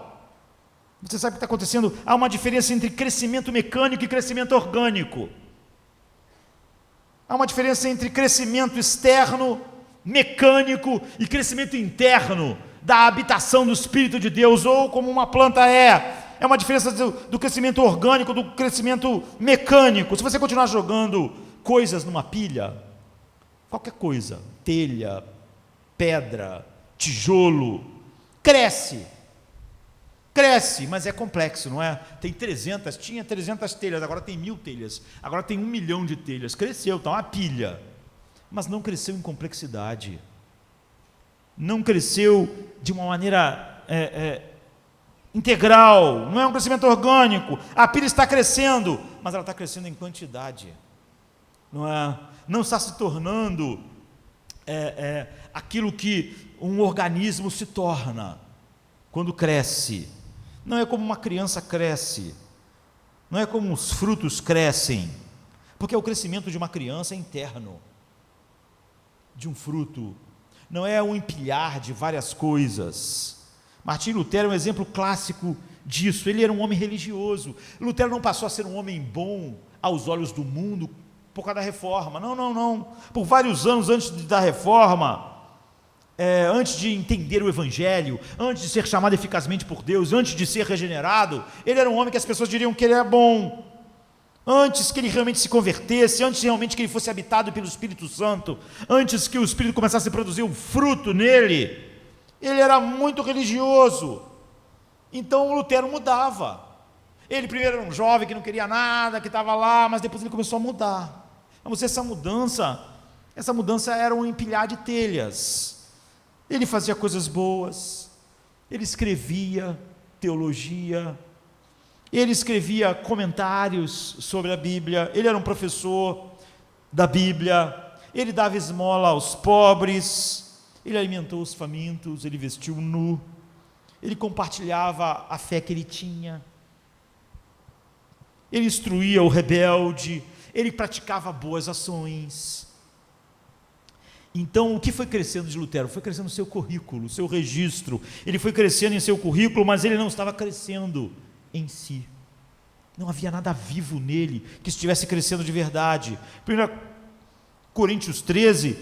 Você sabe o que está acontecendo? Há uma diferença entre crescimento mecânico e crescimento orgânico. Há uma diferença entre crescimento externo, mecânico, e crescimento interno, da habitação do Espírito de Deus, ou como uma planta é. É uma diferença do crescimento orgânico, do crescimento mecânico. Se você continuar jogando coisas numa pilha, qualquer coisa, telha, pedra, tijolo, cresce, mas é complexo, não é? Tinha 300 telhas, agora tem 1000 telhas, agora tem 1 milhão de telhas, cresceu, está uma pilha, mas não cresceu em complexidade, não cresceu de uma maneira integral, não é um crescimento orgânico. A pilha está crescendo, mas ela está crescendo em quantidade, não é? Não está se tornando aquilo que um organismo se torna quando cresce. Não é como uma criança cresce, não é como os frutos crescem, porque o crescimento de uma criança é interno, de um fruto, não é um empilhar de várias coisas. Martim Lutero é um exemplo clássico disso. Ele era um homem religioso. Lutero não passou a ser um homem bom aos olhos do mundo por causa da reforma, não, por vários anos antes da reforma, antes de entender o Evangelho, antes de ser chamado eficazmente por Deus, antes de ser regenerado, ele era um homem que as pessoas diriam que ele era bom, antes que ele realmente se convertesse, antes realmente que ele fosse habitado pelo Espírito Santo, antes que o Espírito começasse a produzir um fruto nele, ele era muito religioso. Então Lutero mudava. Ele primeiro era um jovem que não queria nada, que estava lá, mas depois ele começou a mudar. Vamos dizer, essa mudança era um empilhar de telhas. Ele fazia coisas boas, ele escrevia teologia, ele escrevia comentários sobre a Bíblia, ele era um professor da Bíblia, ele dava esmola aos pobres, ele alimentou os famintos, ele vestiu nu, ele compartilhava a fé que ele tinha, ele instruía o rebelde, ele praticava boas ações. Então, o que foi crescendo de Lutero? Foi crescendo o seu currículo, o seu registro. Ele foi crescendo em seu currículo, mas ele não estava crescendo em si. Não havia nada vivo nele que estivesse crescendo de verdade. 1 Coríntios 13,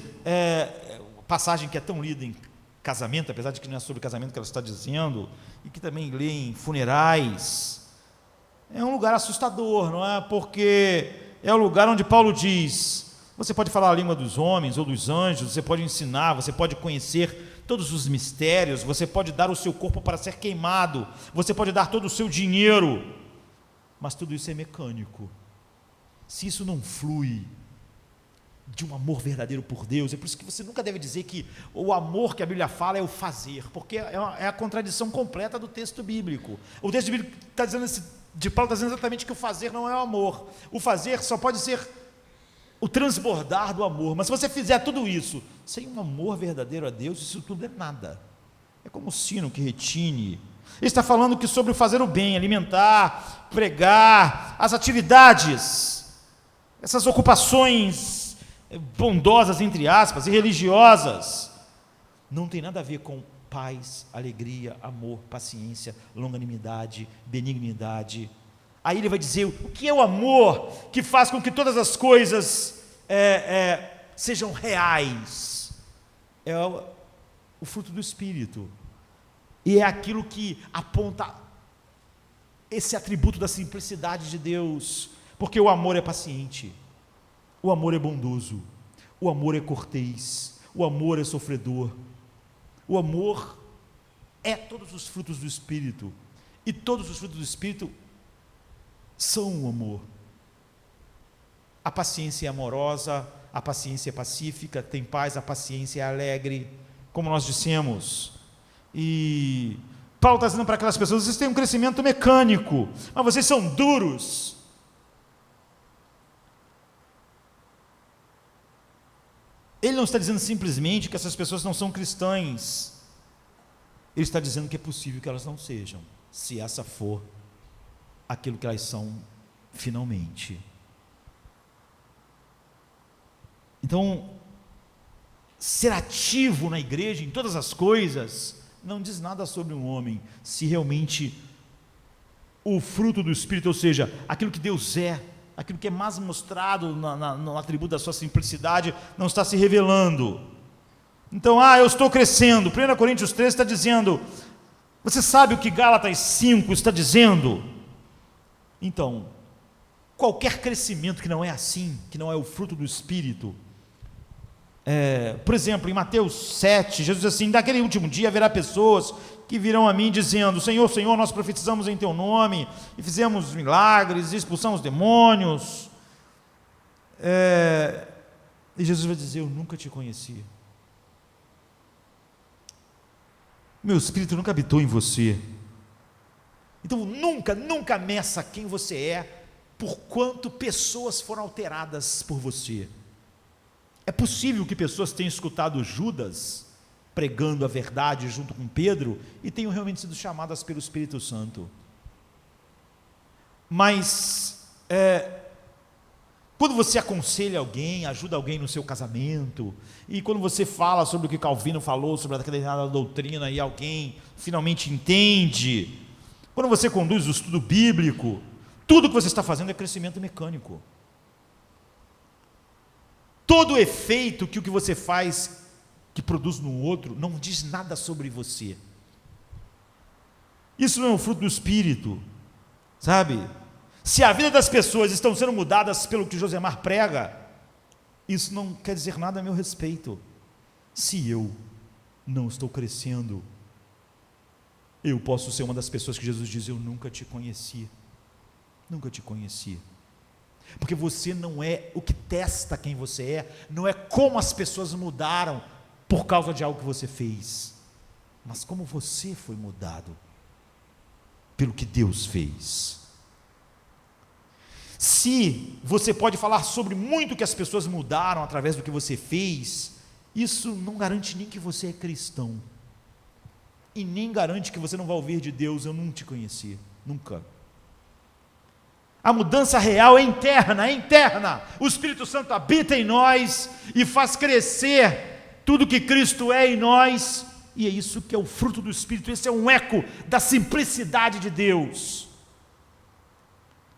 passagem que é tão lida em casamento, apesar de que não é sobre casamento que ela está dizendo, e que também lê em funerais, é um lugar assustador, não é? Porque é o lugar onde Paulo diz: você pode falar a língua dos homens ou dos anjos, você pode ensinar, você pode conhecer todos os mistérios, você pode dar o seu corpo para ser queimado, você pode dar todo o seu dinheiro, mas tudo isso é mecânico. Se isso não flui de um amor verdadeiro por Deus, é por isso que você nunca deve dizer que o amor que a Bíblia fala é o fazer, porque é a contradição completa do texto bíblico. O texto bíblico está dizendo, de Paulo está dizendo exatamente que o fazer não é o amor. O fazer só pode ser o transbordar do amor, mas se você fizer tudo isso sem um amor verdadeiro a Deus, isso tudo é nada, é como o sino que retine. Ele está falando que sobre o fazer o bem, alimentar, pregar, as atividades, essas ocupações bondosas, entre aspas, e religiosas, não tem nada a ver com paz, alegria, amor, paciência, longanimidade, benignidade. Aí ele vai dizer o que é o amor que faz com que todas as coisas sejam reais. É o fruto do Espírito. E é aquilo que aponta esse atributo da simplicidade de Deus. Porque o amor é paciente, o amor é bondoso, o amor é cortês, o amor é sofredor. O amor é todos os frutos do Espírito. E todos os frutos do Espírito são o amor. A paciência é amorosa, a paciência é pacífica, tem paz, a paciência é alegre, como nós dissemos. E Paulo está dizendo para aquelas pessoas: vocês têm um crescimento mecânico, mas vocês são duros. Ele não está dizendo simplesmente que essas pessoas não são cristãs. Ele está dizendo que é possível que elas não sejam, se essa for aquilo que elas são finalmente. Então, ser ativo na igreja, em todas as coisas, não diz nada sobre um homem, se realmente o fruto do Espírito, ou seja, aquilo que Deus é, aquilo que é mais mostrado no atributo da sua simplicidade, não está se revelando. Então, eu estou crescendo. 1 Coríntios 13 está dizendo, você sabe o que Gálatas 5 está dizendo? Então, qualquer crescimento que não é assim, que não é o fruto do Espírito, por exemplo, em Mateus 7, Jesus diz assim: naquele último dia haverá pessoas que virão a mim dizendo: Senhor, Senhor, nós profetizamos em teu nome, e fizemos milagres, e expulsamos demônios, e Jesus vai dizer: eu nunca te conheci, meu Espírito nunca habitou em você. Então nunca meça quem você é, por quanto pessoas foram alteradas por você. É possível que pessoas tenham escutado Judas pregando a verdade junto com Pedro e tenham realmente sido chamadas pelo Espírito Santo. Mas quando você aconselha alguém, ajuda alguém no seu casamento, e quando você fala sobre o que Calvino falou sobre aquela determinada doutrina e alguém finalmente entende, quando você conduz o estudo bíblico, tudo que você está fazendo é crescimento mecânico. Todo o efeito que o que você faz, que produz no outro, não diz nada sobre você. Isso não é o fruto do Espírito, sabe? Se a vida das pessoas estão sendo mudadas pelo que Josemar prega, isso não quer dizer nada a meu respeito. Se eu não estou crescendo, eu posso ser uma das pessoas que Jesus diz: eu nunca te conheci, nunca te conheci. Porque você não é o que testa quem você é, não é como as pessoas mudaram por causa de algo que você fez, mas como você foi mudado pelo que Deus fez. Se você pode falar sobre muito que as pessoas mudaram através do que você fez, isso não garante nem que você é cristão, e nem garante que você não vai ouvir de Deus: eu não te conheci, nunca. A mudança real é interna. O Espírito Santo habita em nós e faz crescer tudo que Cristo é em nós, e é isso que é o fruto do Espírito. Esse é um eco da simplicidade de Deus.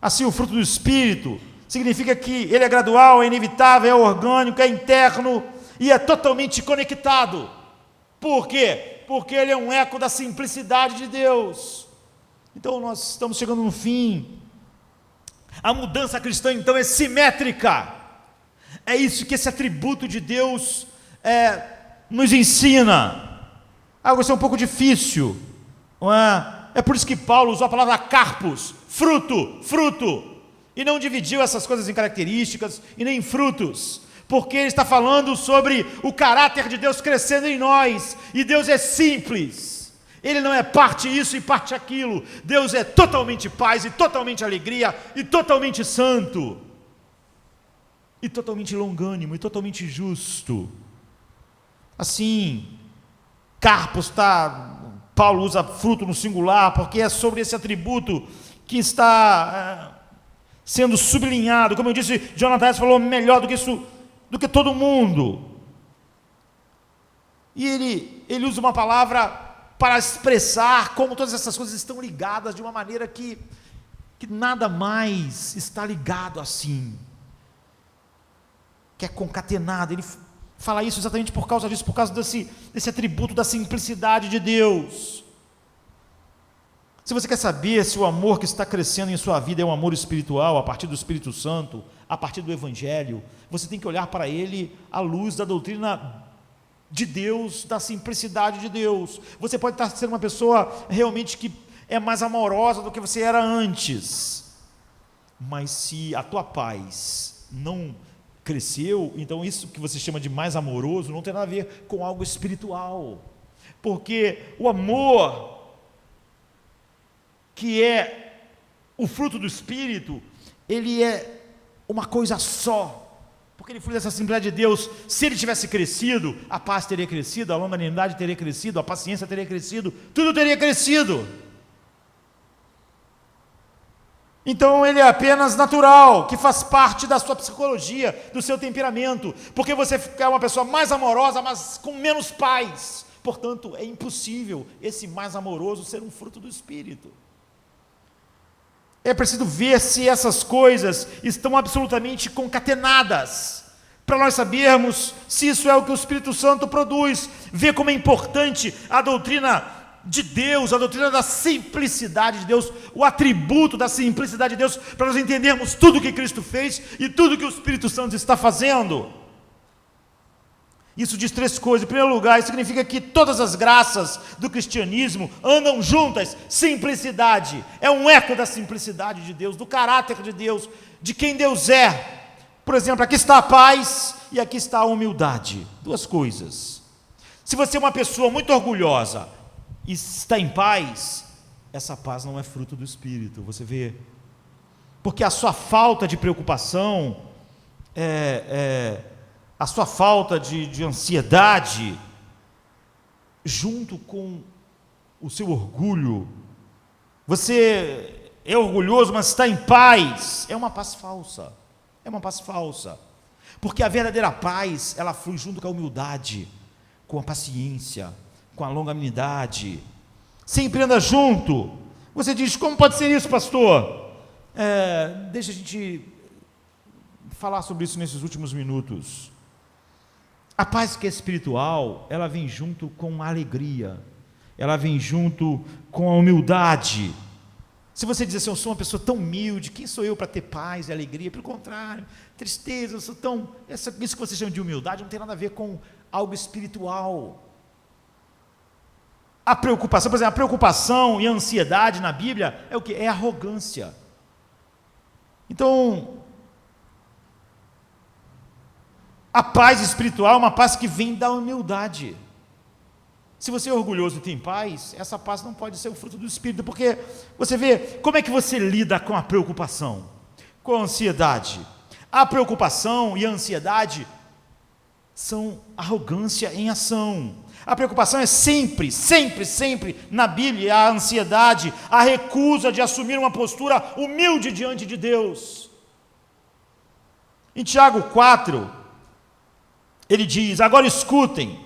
Assim, o fruto do Espírito significa que ele é gradual, é inevitável, é orgânico, é interno e é totalmente conectado. Por quê? Porque ele é um eco da simplicidade de Deus. Então nós estamos chegando no fim. A mudança cristã então é simétrica. É isso que esse atributo de Deus nos ensina. Algo assim um pouco difícil, não é? É por isso que Paulo usou a palavra carpos, fruto, e não dividiu essas coisas em características e nem em frutos, porque ele está falando sobre o caráter de Deus crescendo em nós, e Deus é simples. Ele não é parte isso e parte aquilo. Deus é totalmente paz e totalmente alegria e totalmente santo e totalmente longânimo e totalmente justo. Assim, carpos Paulo usa fruto no singular porque é sobre esse atributo que está sendo sublinhado. Como eu disse, Jonathan falou melhor do que isso, do que todo mundo. E ele usa uma palavra para expressar como todas essas coisas estão ligadas de uma maneira que nada mais está ligado assim, que é concatenado. Ele fala isso exatamente por causa disso, por causa desse atributo da simplicidade de Deus. Se você quer saber se o amor que está crescendo em sua vida é um amor espiritual, a partir do Espírito Santo, a partir do Evangelho, você tem que olhar para ele à luz da doutrina de Deus, da simplicidade de Deus. Você pode estar sendo uma pessoa realmente que é mais amorosa do que você era antes, mas se a tua paz não cresceu, então isso que você chama de mais amoroso não tem nada a ver com algo espiritual, porque o amor, que é o fruto do Espírito, ele é uma coisa só, porque ele flui dessa simplicidade de Deus. Se ele tivesse crescido, a paz teria crescido, a longanimidade teria crescido, a paciência teria crescido, tudo teria crescido. Então ele é apenas natural, que faz parte da sua psicologia, do seu temperamento, porque você é uma pessoa mais amorosa, mas com menos paz, portanto é impossível esse mais amoroso ser um fruto do Espírito. É preciso ver se essas coisas estão absolutamente concatenadas, para nós sabermos se isso é o que o Espírito Santo produz. Ver como é importante a doutrina de Deus, a doutrina da simplicidade de Deus, o atributo da simplicidade de Deus, para nós entendermos tudo o que Cristo fez e tudo o que o Espírito Santo está fazendo. Isso diz três coisas. Em primeiro lugar, isso significa que todas as graças do cristianismo andam juntas. Simplicidade é um eco da simplicidade de Deus, do caráter de Deus, de quem Deus é. Por exemplo, aqui está a paz e aqui está a humildade. Duas coisas. Se você é uma pessoa muito orgulhosa e está em paz, essa paz não é fruto do Espírito, você vê, porque a sua falta de preocupação, a sua falta de ansiedade, junto com o seu orgulho, você é orgulhoso, mas está em paz, é uma paz falsa, porque a verdadeira paz, ela flui junto com a humildade, com a paciência, com a longanimidade, sempre anda junto. Você diz, como pode ser isso, pastor? Deixa a gente falar sobre isso nesses últimos minutos. A paz que é espiritual, ela vem junto com a alegria, ela vem junto com a humildade. Se você diz assim, eu sou uma pessoa tão humilde, quem sou eu para ter paz e alegria? Pelo contrário, tristeza, eu sou tão... Isso que você chama de humildade não tem nada a ver com algo espiritual. A preocupação, por exemplo, a preocupação e a ansiedade na Bíblia é o que? É arrogância. Então, a paz espiritual é uma paz que vem da humildade. Se você é orgulhoso e tem paz, essa paz não pode ser o fruto do Espírito, porque você vê, como é que você lida com a preocupação, com a ansiedade? A preocupação e a ansiedade são arrogância em ação. A preocupação é sempre na Bíblia, a ansiedade, a recusa de assumir uma postura humilde diante de Deus. Em Tiago 4, ele diz, agora escutem,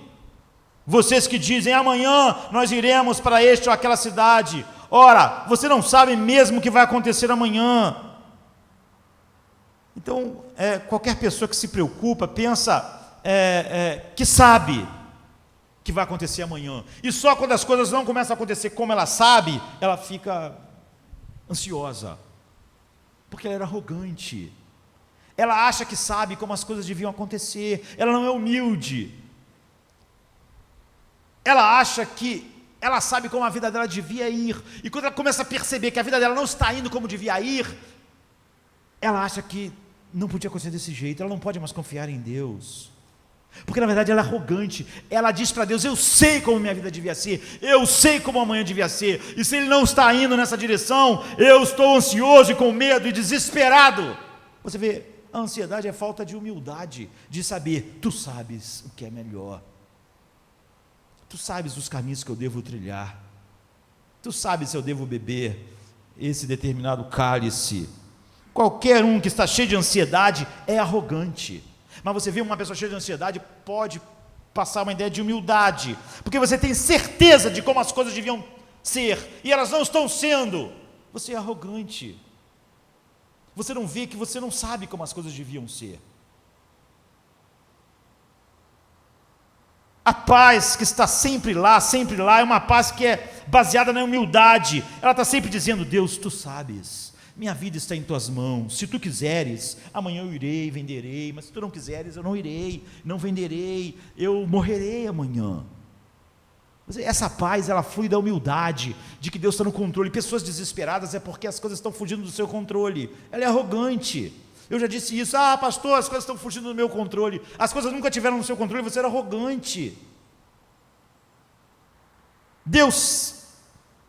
vocês que dizem, amanhã nós iremos para esta ou aquela cidade, ora, você não sabe mesmo o que vai acontecer amanhã. Então, qualquer pessoa que se preocupa, pensa que sabe que vai acontecer amanhã, e só quando as coisas não começam a acontecer como ela sabe, ela fica ansiosa, porque ela era arrogante, ela acha que sabe como as coisas deviam acontecer, ela não é humilde, ela acha que ela sabe como a vida dela devia ir, e quando ela começa a perceber que a vida dela não está indo como devia ir, ela acha que não podia acontecer desse jeito, ela não pode mais confiar em Deus, porque na verdade ela é arrogante, ela diz para Deus, eu sei como minha vida devia ser, eu sei como amanhã devia ser, e se Ele não está indo nessa direção, eu estou ansioso e com medo e desesperado. Você vê, a ansiedade é falta de humildade, de saber, tu sabes o que é melhor, tu sabes os caminhos que eu devo trilhar, tu sabes se eu devo beber esse determinado cálice. Qualquer um que está cheio de ansiedade é arrogante. Mas você vê uma pessoa cheia de ansiedade, pode passar uma ideia de humildade, porque você tem certeza de como as coisas deviam ser, e elas não estão sendo. Você é arrogante. Você não vê que você não sabe como as coisas deviam ser. A paz que está sempre lá, é uma paz que é baseada na humildade. Ela está sempre dizendo, Deus, tu sabes, minha vida está em tuas mãos, se tu quiseres, amanhã eu irei, venderei, mas se tu não quiseres, eu não irei, não venderei, eu morrerei amanhã. Essa paz, ela flui da humildade, de que Deus está no controle. Pessoas desesperadas é porque as coisas estão fugindo do seu controle, ela é arrogante. Eu já disse isso. Pastor, as coisas estão fugindo do meu controle. As coisas nunca tiveram no seu controle, você era arrogante. Deus,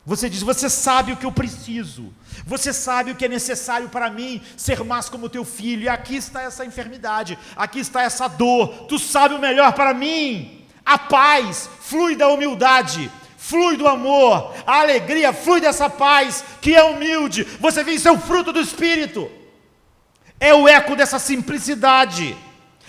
você diz, você sabe o que eu preciso, você sabe o que é necessário para mim ser mais como teu filho, e aqui está essa enfermidade, aqui está essa dor, tu sabe o melhor para mim. A paz flui da humildade, flui do amor, a alegria flui dessa paz que é humilde. Você vê, isso é o fruto do Espírito, é o eco dessa simplicidade.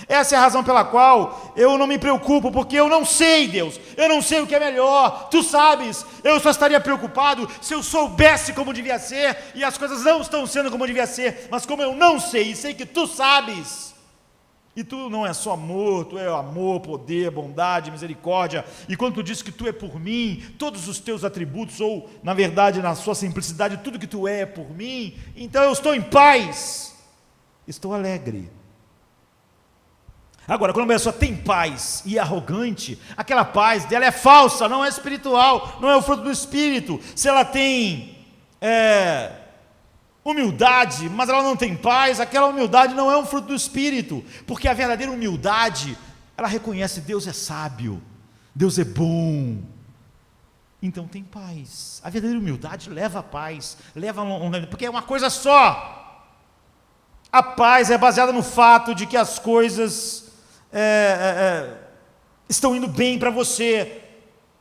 Essa é a razão pela qual eu não me preocupo, porque eu não sei, Deus, eu não sei o que é melhor, tu sabes. Eu só estaria preocupado se eu soubesse como devia ser, e as coisas não estão sendo como devia ser, mas como eu não sei, e sei que tu sabes, e tu não é só amor, tu é amor, poder, bondade, misericórdia, e quando tu diz que tu é por mim, todos os teus atributos, ou na verdade na sua simplicidade, tudo que tu é por mim, então eu estou em paz, estou alegre. Agora, quando a pessoa tem paz e é arrogante, aquela paz dela é falsa, não é espiritual, não é o fruto do Espírito. Se ela tem humildade, mas ela não tem paz, aquela humildade não é um fruto do Espírito, porque a verdadeira humildade, ela reconhece Deus é sábio, Deus é bom, então tem paz. A verdadeira humildade leva a paz, porque é uma coisa só. A paz é baseada no fato de que as coisas estão indo bem para você,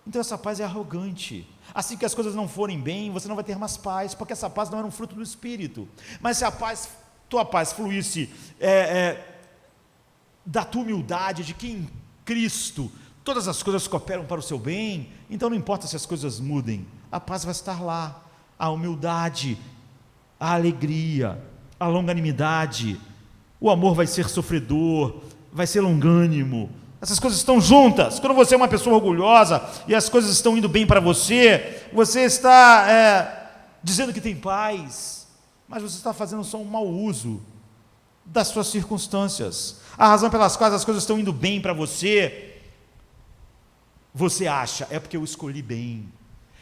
então essa paz é arrogante. Assim que as coisas não forem bem, você não vai ter mais paz, porque essa paz não era um fruto do Espírito. Mas se a paz, tua paz fluísse da tua humildade, de que em Cristo todas as coisas cooperam para o seu bem, então não importa se as coisas mudem, a paz vai estar lá, a humildade, a alegria, a longanimidade, o amor vai ser sofredor, vai ser longânimo. Essas coisas estão juntas. Quando você é uma pessoa orgulhosa e as coisas estão indo bem para você, você está dizendo que tem paz, mas você está fazendo só um mau uso das suas circunstâncias. A razão pelas quais as coisas estão indo bem para você, você acha, é porque eu escolhi bem,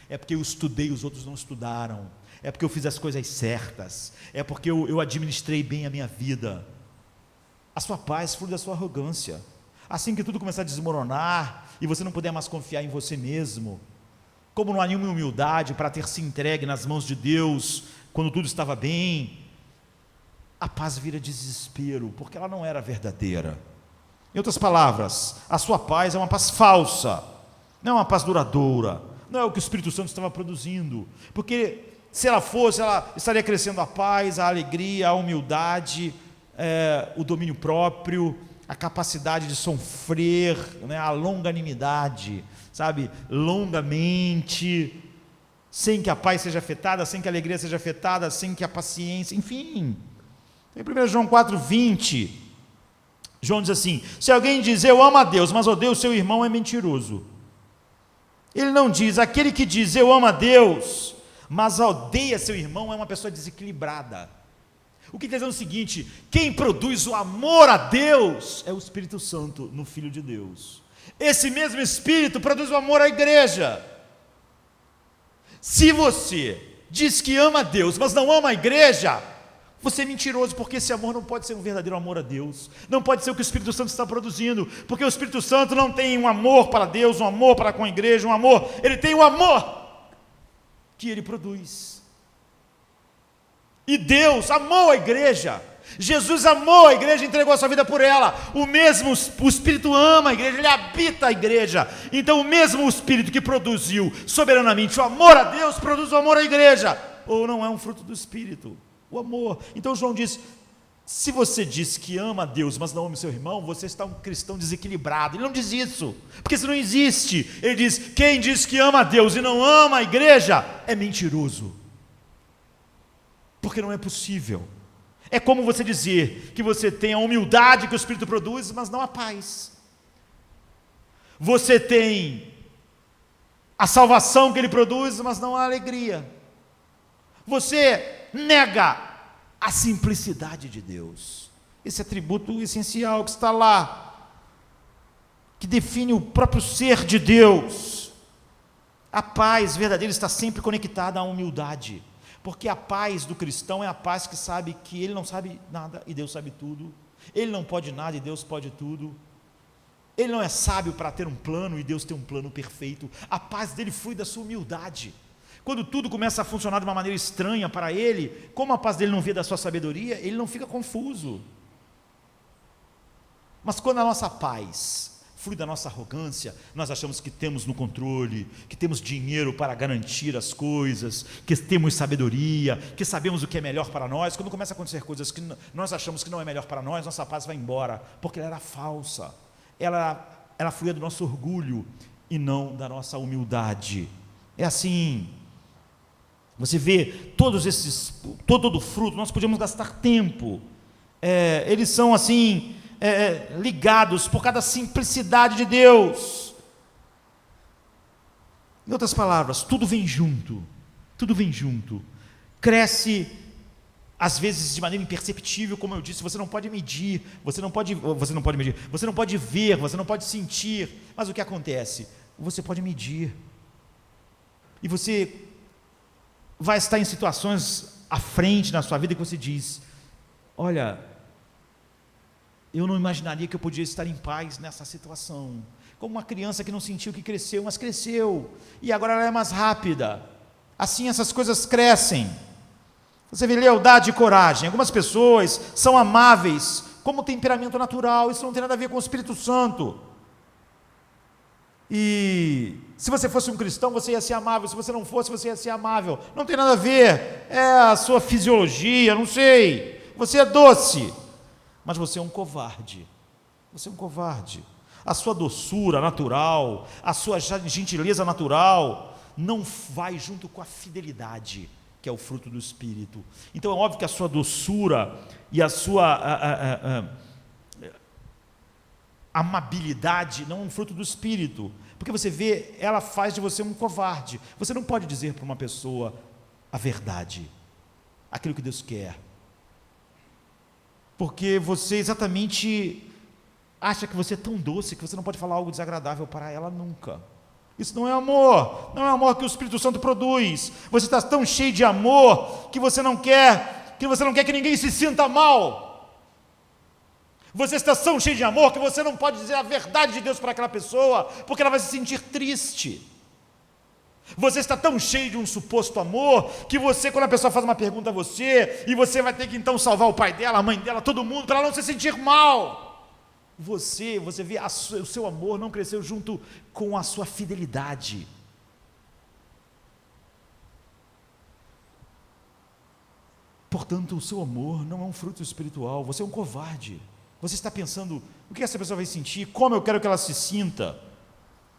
é porque eu estudei, os outros não estudaram, é porque eu fiz as coisas certas, é porque eu administrei bem a minha vida. A sua paz flui da sua arrogância. Assim que tudo começar a desmoronar e você não puder mais confiar em você mesmo, como não há nenhuma humildade para ter se entregue nas mãos de Deus quando tudo estava bem, a paz vira desespero, porque ela não era verdadeira. Em outras palavras, a sua paz é uma paz falsa, não é uma paz duradoura, não é o que o Espírito Santo estava produzindo, porque se ela fosse, ela estaria crescendo a paz, a alegria, a humildade, o domínio próprio, a capacidade de sofrer, a longanimidade, sabe, longamente, sem que a paz seja afetada, sem que a alegria seja afetada, sem que a paciência, enfim. Em 1 João 4,20, João diz assim: se alguém diz eu amo a Deus, mas odeio o seu irmão, é mentiroso. Ele não diz, aquele que diz eu amo a Deus, mas odeia seu irmão, é uma pessoa desequilibrada. O que quer dizer o seguinte: quem produz o amor a Deus é o Espírito Santo no Filho de Deus. Esse mesmo Espírito produz o amor à igreja. Se você diz que ama a Deus, mas não ama a igreja, você é mentiroso, porque esse amor não pode ser um verdadeiro amor a Deus, não pode ser o que o Espírito Santo está produzindo, porque o Espírito Santo não tem um amor para Deus, um amor para com a igreja, um amor, ele tem o amor que ele produz. E Deus amou a igreja, Jesus amou a igreja, entregou a sua vida por ela. O Espírito ama a igreja, ele habita a igreja. Então o mesmo Espírito que produziu soberanamente o amor a Deus, produz o amor à igreja. Ou não é um fruto do Espírito, o amor. Então João diz, se você diz que ama a Deus, mas não ama o seu irmão, você está um cristão desequilibrado. Ele não diz isso, porque isso não existe. Ele diz, quem diz que ama a Deus e não ama a igreja, é mentiroso, porque não é possível. É como você dizer que você tem a humildade que o Espírito produz, mas não a paz. Você tem a salvação que ele produz, mas não a alegria. Você nega a simplicidade de Deus, esse atributo essencial que está lá, que define o próprio ser de Deus. A paz verdadeira está sempre conectada à humildade, Porque a paz do cristão é a paz que sabe que ele não sabe nada e Deus sabe tudo, ele não pode nada e Deus pode tudo, ele não é sábio para ter um plano e Deus tem um plano perfeito. A paz dele flui da sua humildade. Quando tudo começa a funcionar de uma maneira estranha para ele, como a paz dele não vê da sua sabedoria, ele não fica confuso. Mas quando a nossa paz flui da nossa arrogância, nós achamos que temos no controle, que temos dinheiro para garantir as coisas, que temos sabedoria, que sabemos o que é melhor para nós. Quando começa a acontecer coisas que nós achamos que não é melhor para nós, nossa paz vai embora, porque ela era falsa, ela fluía do nosso orgulho e não da nossa humildade. É assim. Você vê todo o fruto, nós podíamos gastar tempo, eles são assim, ligados por causa da simplicidade de Deus. Em outras palavras, tudo vem junto, cresce às vezes de maneira imperceptível, como eu disse. Você não pode medir, você não pode ver, você não pode sentir, mas o que acontece? Você pode medir, e você vai estar em situações à frente na sua vida que você diz: olha, eu não imaginaria que eu podia estar em paz nessa situação. Como uma criança que não sentiu que cresceu, mas cresceu, e agora ela é mais rápida. Assim essas coisas crescem. Você vê lealdade e coragem. Algumas pessoas são amáveis como temperamento natural, isso não tem nada a ver com o Espírito Santo. E se você fosse um cristão, você ia ser amável. Se você não fosse, você ia ser amável. Não tem nada a ver, é a sua fisiologia, não sei. Você é doce, mas você é um covarde. Você é um covarde. A sua doçura natural, a sua gentileza natural não vai junto com a fidelidade, que é o fruto do Espírito. Então é óbvio que a sua doçura e a sua amabilidade não é um fruto do Espírito, porque você vê, ela faz de você um covarde. Você não pode dizer para uma pessoa a verdade, aquilo que Deus quer, porque você exatamente acha que você é tão doce que você não pode falar algo desagradável para ela nunca. Isso não é amor, não é amor que o Espírito Santo produz. Você está tão cheio de amor que você não quer que ninguém se sinta mal. Você está tão cheio de amor que você não pode dizer a verdade de Deus para aquela pessoa, porque ela vai se sentir triste. Você está tão cheio de um suposto amor, que você, quando a pessoa faz uma pergunta a você, e você vai ter que então salvar o pai dela, a mãe dela, todo mundo, para ela não se sentir mal. Você vê, o seu amor não cresceu junto com a sua fidelidade. Portanto, o seu amor não é um fruto espiritual, você é um covarde. Você está pensando, o que essa pessoa vai sentir, como eu quero que ela se sinta.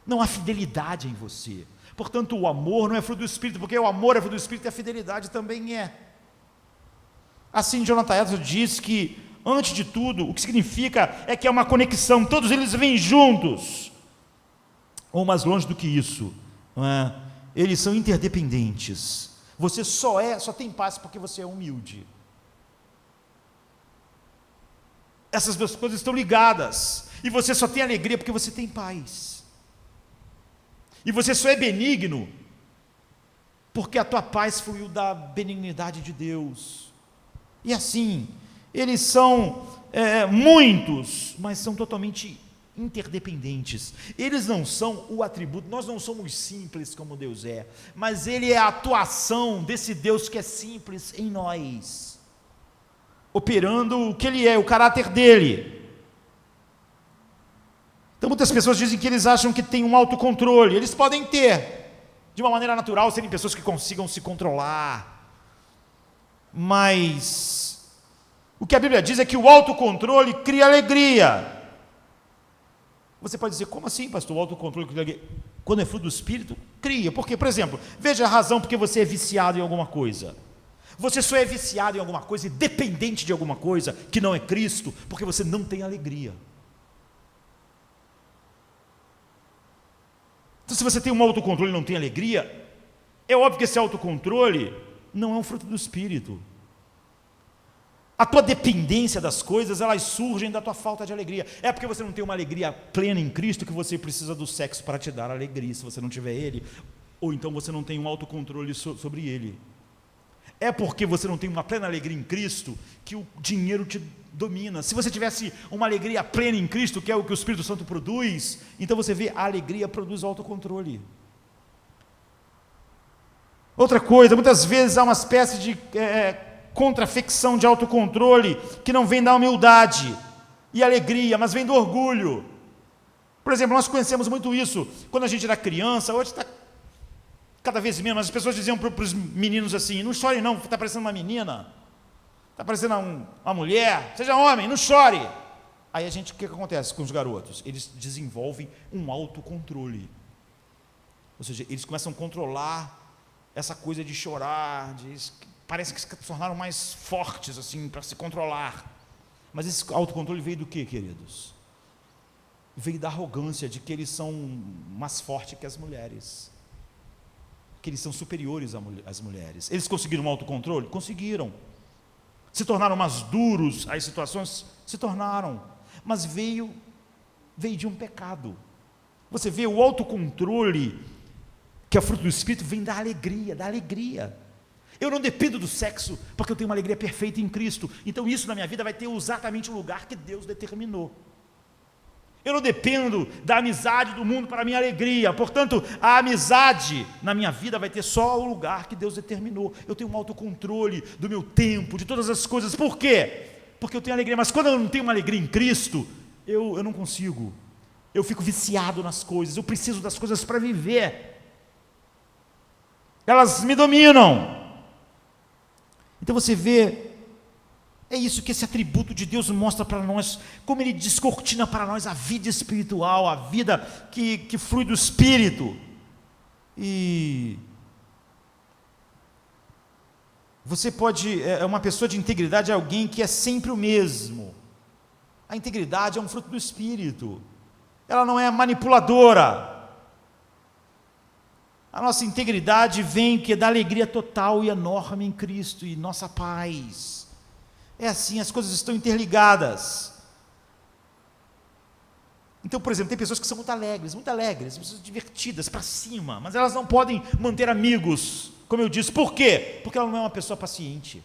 Não há fidelidade em você. Portanto, o amor não é fruto do Espírito, porque o amor é fruto do Espírito e a fidelidade também é. Assim, Jonathan Edwards diz que, antes de tudo, o que significa é que é uma conexão, todos eles vêm juntos. Ou mais longe do que isso, não é? Eles são interdependentes. Você só tem paz porque você é humilde. Essas duas coisas estão ligadas, e você só tem alegria porque você tem paz, e você só é benigno porque a tua paz fluiu da benignidade de Deus. E assim, eles são muitos, mas são totalmente interdependentes. Eles não são o atributo, nós não somos simples como Deus é, mas Ele é a atuação desse Deus que é simples em nós, operando o que Ele é, o caráter dEle. Então muitas pessoas dizem que eles acham que tem um autocontrole. Eles podem ter, de uma maneira natural, serem pessoas que consigam se controlar, mas o que a Bíblia diz é que o autocontrole cria alegria. Você pode dizer, como assim, pastor, o autocontrole cria alegria? Quando é fruto do Espírito, cria. Por quê? Por exemplo, veja a razão porque você é viciado em alguma coisa. Você só é viciado em alguma coisa e dependente de alguma coisa que não é Cristo, porque você não tem alegria. Então, se você tem um autocontrole e não tem alegria, é óbvio que esse autocontrole não é um fruto do Espírito. A tua dependência das coisas, elas surgem da tua falta de alegria. É porque você não tem uma alegria plena em Cristo que você precisa do sexo para te dar alegria, se você não tiver ele, ou então você não tem um autocontrole sobre ele. É porque você não tem uma plena alegria em Cristo que o dinheiro te domina. Se você tivesse uma alegria plena em Cristo, que é o que o Espírito Santo produz, então você vê, a alegria produz autocontrole. Outra coisa, muitas vezes há uma espécie de contrafecção de autocontrole que não vem da humildade e alegria, mas vem do orgulho. Por exemplo, nós conhecemos muito isso quando a gente era criança. Hoje está cada vez menos, mas as pessoas diziam para os meninos assim: não chore não, está parecendo uma menina, está parecendo uma mulher, seja homem, não chore. Aí o que acontece com os garotos? Eles desenvolvem um autocontrole, ou seja, eles começam a controlar essa coisa de chorar, parece que se tornaram mais fortes assim, para se controlar. Mas esse autocontrole veio do quê, queridos? Veio da arrogância de que eles são mais fortes que as mulheres, que eles são superiores às mulheres. Eles conseguiram um autocontrole? Conseguiram. Se tornaram mais duros às situações? Se tornaram. Mas veio de um pecado. Você vê, o autocontrole, que é fruto do Espírito, vem da alegria. Eu não dependo do sexo, porque eu tenho uma alegria perfeita em Cristo. Então isso na minha vida vai ter exatamente o lugar que Deus determinou. Eu não dependo da amizade do mundo para a minha alegria, portanto, a amizade na minha vida vai ter só o lugar que Deus determinou. Eu tenho um autocontrole do meu tempo, de todas as coisas. Por quê? Porque eu tenho alegria, mas quando eu não tenho uma alegria em Cristo, eu não consigo. Eu fico viciado nas coisas, eu preciso das coisas para viver. Elas me dominam. Então você vê, é isso que esse atributo de Deus mostra para nós, como Ele descortina para nós a vida espiritual, a vida que flui do Espírito. E você pode, uma pessoa de integridade é alguém que é sempre o mesmo. A integridade é um fruto do Espírito, ela não é manipuladora. A nossa integridade vem que é da alegria total e enorme em Cristo e nossa paz. É assim, as coisas estão interligadas. Então, por exemplo, tem pessoas que são muito alegres, pessoas divertidas, para cima, mas elas não podem manter amigos, como eu disse. Por quê? Porque ela não é uma pessoa paciente.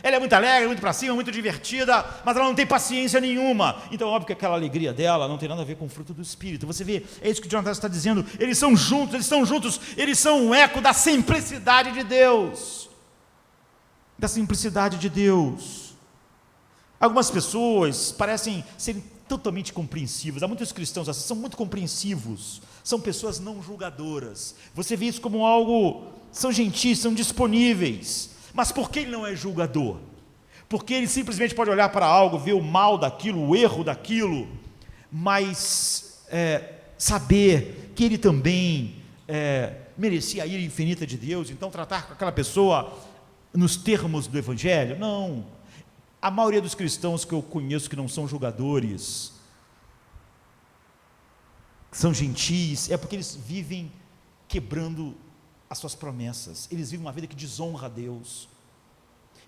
Ela é muito alegre, muito para cima, muito divertida, mas ela não tem paciência nenhuma. Então, óbvio que aquela alegria dela não tem nada a ver com o fruto do Espírito. Você vê, é isso que Jonathan está dizendo. Eles são juntos, eles são um eco da simplicidade de Deus. Da simplicidade de Deus. Algumas pessoas parecem serem totalmente compreensivas. Há muitos cristãos assim, são muito compreensivos. São pessoas não julgadoras. Você vê isso como algo, são gentis, são disponíveis. Mas por que ele não é julgador? Porque ele simplesmente pode olhar para algo, ver o mal daquilo, o erro daquilo, mas saber que ele também merecia a ira infinita de Deus, então tratar com aquela pessoa nos termos do Evangelho? Não. A maioria dos cristãos que eu conheço que não são julgadores, são gentis, é porque eles vivem quebrando as suas promessas, eles vivem uma vida que desonra a Deus,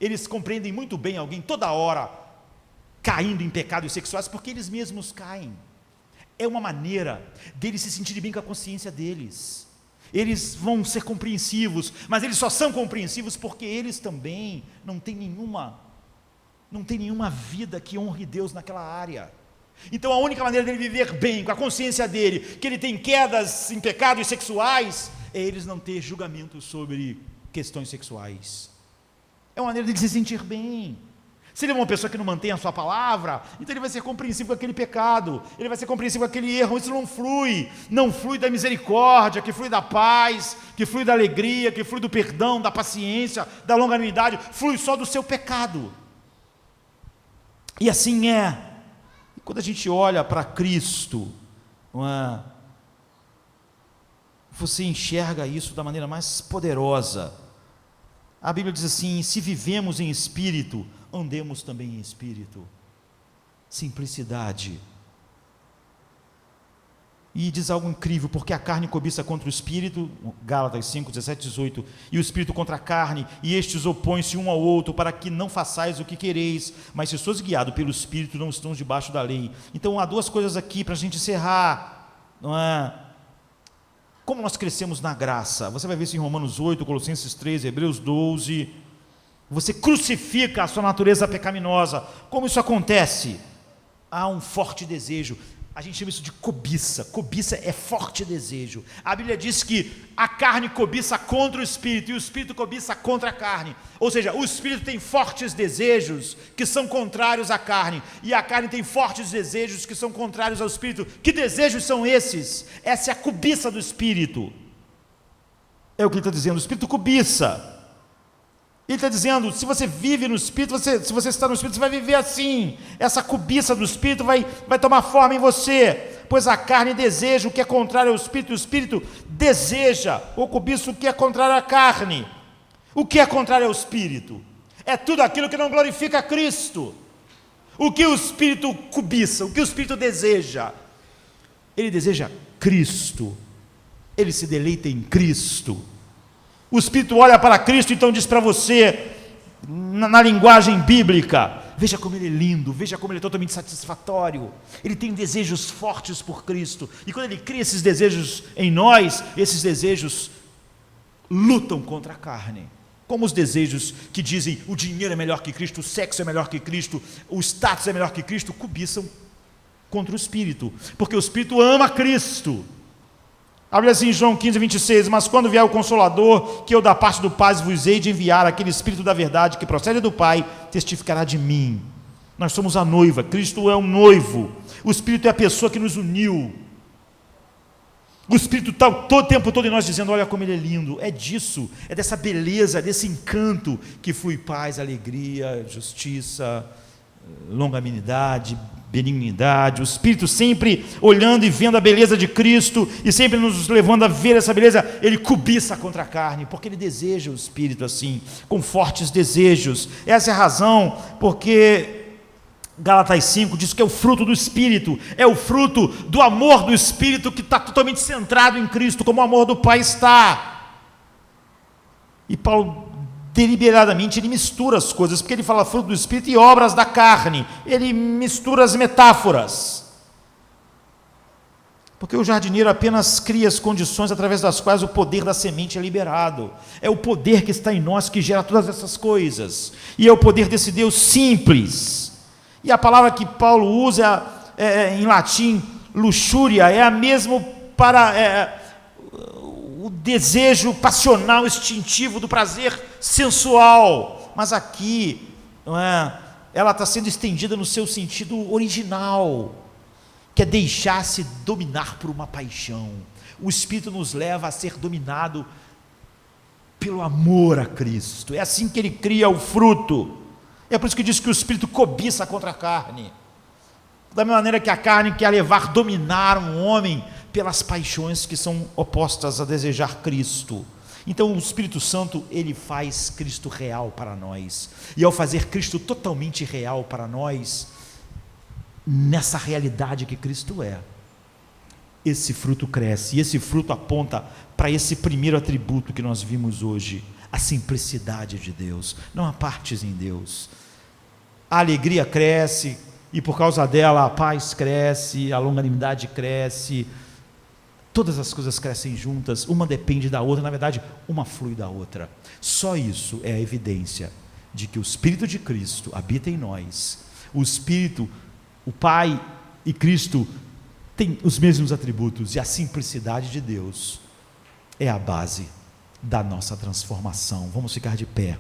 eles compreendem muito bem alguém toda hora caindo em pecados sexuais, porque eles mesmos caem. É uma maneira deles se sentirem bem com a consciência deles. Eles vão ser compreensivos, mas eles só são compreensivos porque eles também não têm nenhuma vida que honre Deus naquela área. Então a única maneira dele viver bem com a consciência dele, que ele tem quedas em pecados sexuais, é eles não ter julgamento sobre questões sexuais. É uma maneira de se sentir bem. Se ele é uma pessoa que não mantém a sua palavra, então ele vai ser compreensivo com aquele pecado, ele vai ser compreensivo com aquele erro. Isso não flui da misericórdia, que flui da paz, que flui da alegria, que flui do perdão, da paciência, da longanimidade, flui só do seu pecado. E assim é. Quando a gente olha para Cristo, você enxerga isso da maneira mais poderosa. A Bíblia diz assim: se vivemos em espírito, andemos também em espírito. Simplicidade. E diz algo incrível: porque a carne cobiça contra o espírito, Gálatas 5, 17, 18, e o espírito contra a carne, e estes opõem-se um ao outro, para que não façais o que quereis, mas se sois guiados pelo espírito, não estão debaixo da lei. Então há duas coisas aqui para a gente encerrar, não é? Como nós crescemos na graça? Você vai ver isso em Romanos 8, Colossenses 3, Hebreus 12, Você crucifica a sua natureza pecaminosa. Como isso acontece? Há um forte desejo. A gente chama isso de cobiça. Cobiça é forte desejo. A Bíblia diz que a carne cobiça contra o espírito e o espírito cobiça contra a carne. Ou seja, o espírito tem fortes desejos que são contrários à carne, e a carne tem fortes desejos que são contrários ao espírito. Que desejos são esses? Essa é a cobiça do espírito. É o que ele está dizendo, o espírito cobiça. Ele está dizendo, se você vive no Espírito, se você está no Espírito, você vai viver assim. Essa cobiça do Espírito vai tomar forma em você, pois a carne deseja o que é contrário ao Espírito, e o Espírito deseja ou cobiça o que é contrário à carne. O que é contrário ao Espírito? É tudo aquilo que não glorifica a Cristo. O que o Espírito cobiça, o que o Espírito deseja? Ele deseja Cristo, ele se deleita em Cristo. O Espírito olha para Cristo, então diz para você, na linguagem bíblica, veja como ele é lindo, veja como ele é totalmente satisfatório, ele tem desejos fortes por Cristo, e quando ele cria esses desejos em nós, esses desejos lutam contra a carne, como os desejos que dizem, o dinheiro é melhor que Cristo, o sexo é melhor que Cristo, o status é melhor que Cristo, cobiçam contra o Espírito, porque o Espírito ama Cristo. Abre assim em João 15, 26, mas quando vier o Consolador, que eu da parte do Pai vos hei de enviar, aquele Espírito da verdade que procede do Pai, testificará de mim. Nós somos a noiva, Cristo é um noivo, o Espírito é a pessoa que nos uniu. O Espírito está todo o tempo todo em nós dizendo, olha como ele é lindo. É disso, é dessa beleza, desse encanto que flui paz, alegria, justiça, longanimidade, benignidade. O Espírito sempre olhando e vendo a beleza de Cristo e sempre nos levando a ver essa beleza. Ele cobiça contra a carne, porque ele deseja o Espírito assim, com fortes desejos. Essa é a razão porque Gálatas 5 diz que é o fruto do Espírito, é o fruto do amor do Espírito que está totalmente centrado em Cristo, como o amor do Pai está. E Paulo deliberadamente ele mistura as coisas, porque ele fala fruto do Espírito e obras da carne, ele mistura as metáforas, porque o jardineiro apenas cria as condições através das quais o poder da semente é liberado, é o poder que está em nós que gera todas essas coisas, e é o poder desse Deus simples, e a palavra que Paulo usa em latim, luxúria, é a mesma para o desejo passional, instintivo do prazer sensual, mas aqui ela está sendo estendida no seu sentido original, que é deixar-se dominar por uma paixão. O Espírito nos leva a ser dominado pelo amor a Cristo, é assim que ele cria o fruto. É por isso que diz que o Espírito cobiça contra a carne, da mesma maneira que a carne quer dominar um homem pelas paixões que são opostas a desejar Cristo. Então o Espírito Santo, ele faz Cristo real para nós, e ao fazer Cristo totalmente real para nós, nessa realidade que Cristo é, esse fruto cresce, e esse fruto aponta para esse primeiro atributo que nós vimos hoje, a simplicidade de Deus. Não há partes em Deus. A alegria cresce, e por causa dela a paz cresce, a longanimidade cresce, todas as coisas crescem juntas, uma depende da outra, na verdade, uma flui da outra. Só isso é a evidência de que o Espírito de Cristo habita em nós. O Espírito, o Pai e Cristo têm os mesmos atributos, e a simplicidade de Deus é a base da nossa transformação. Vamos ficar de pé.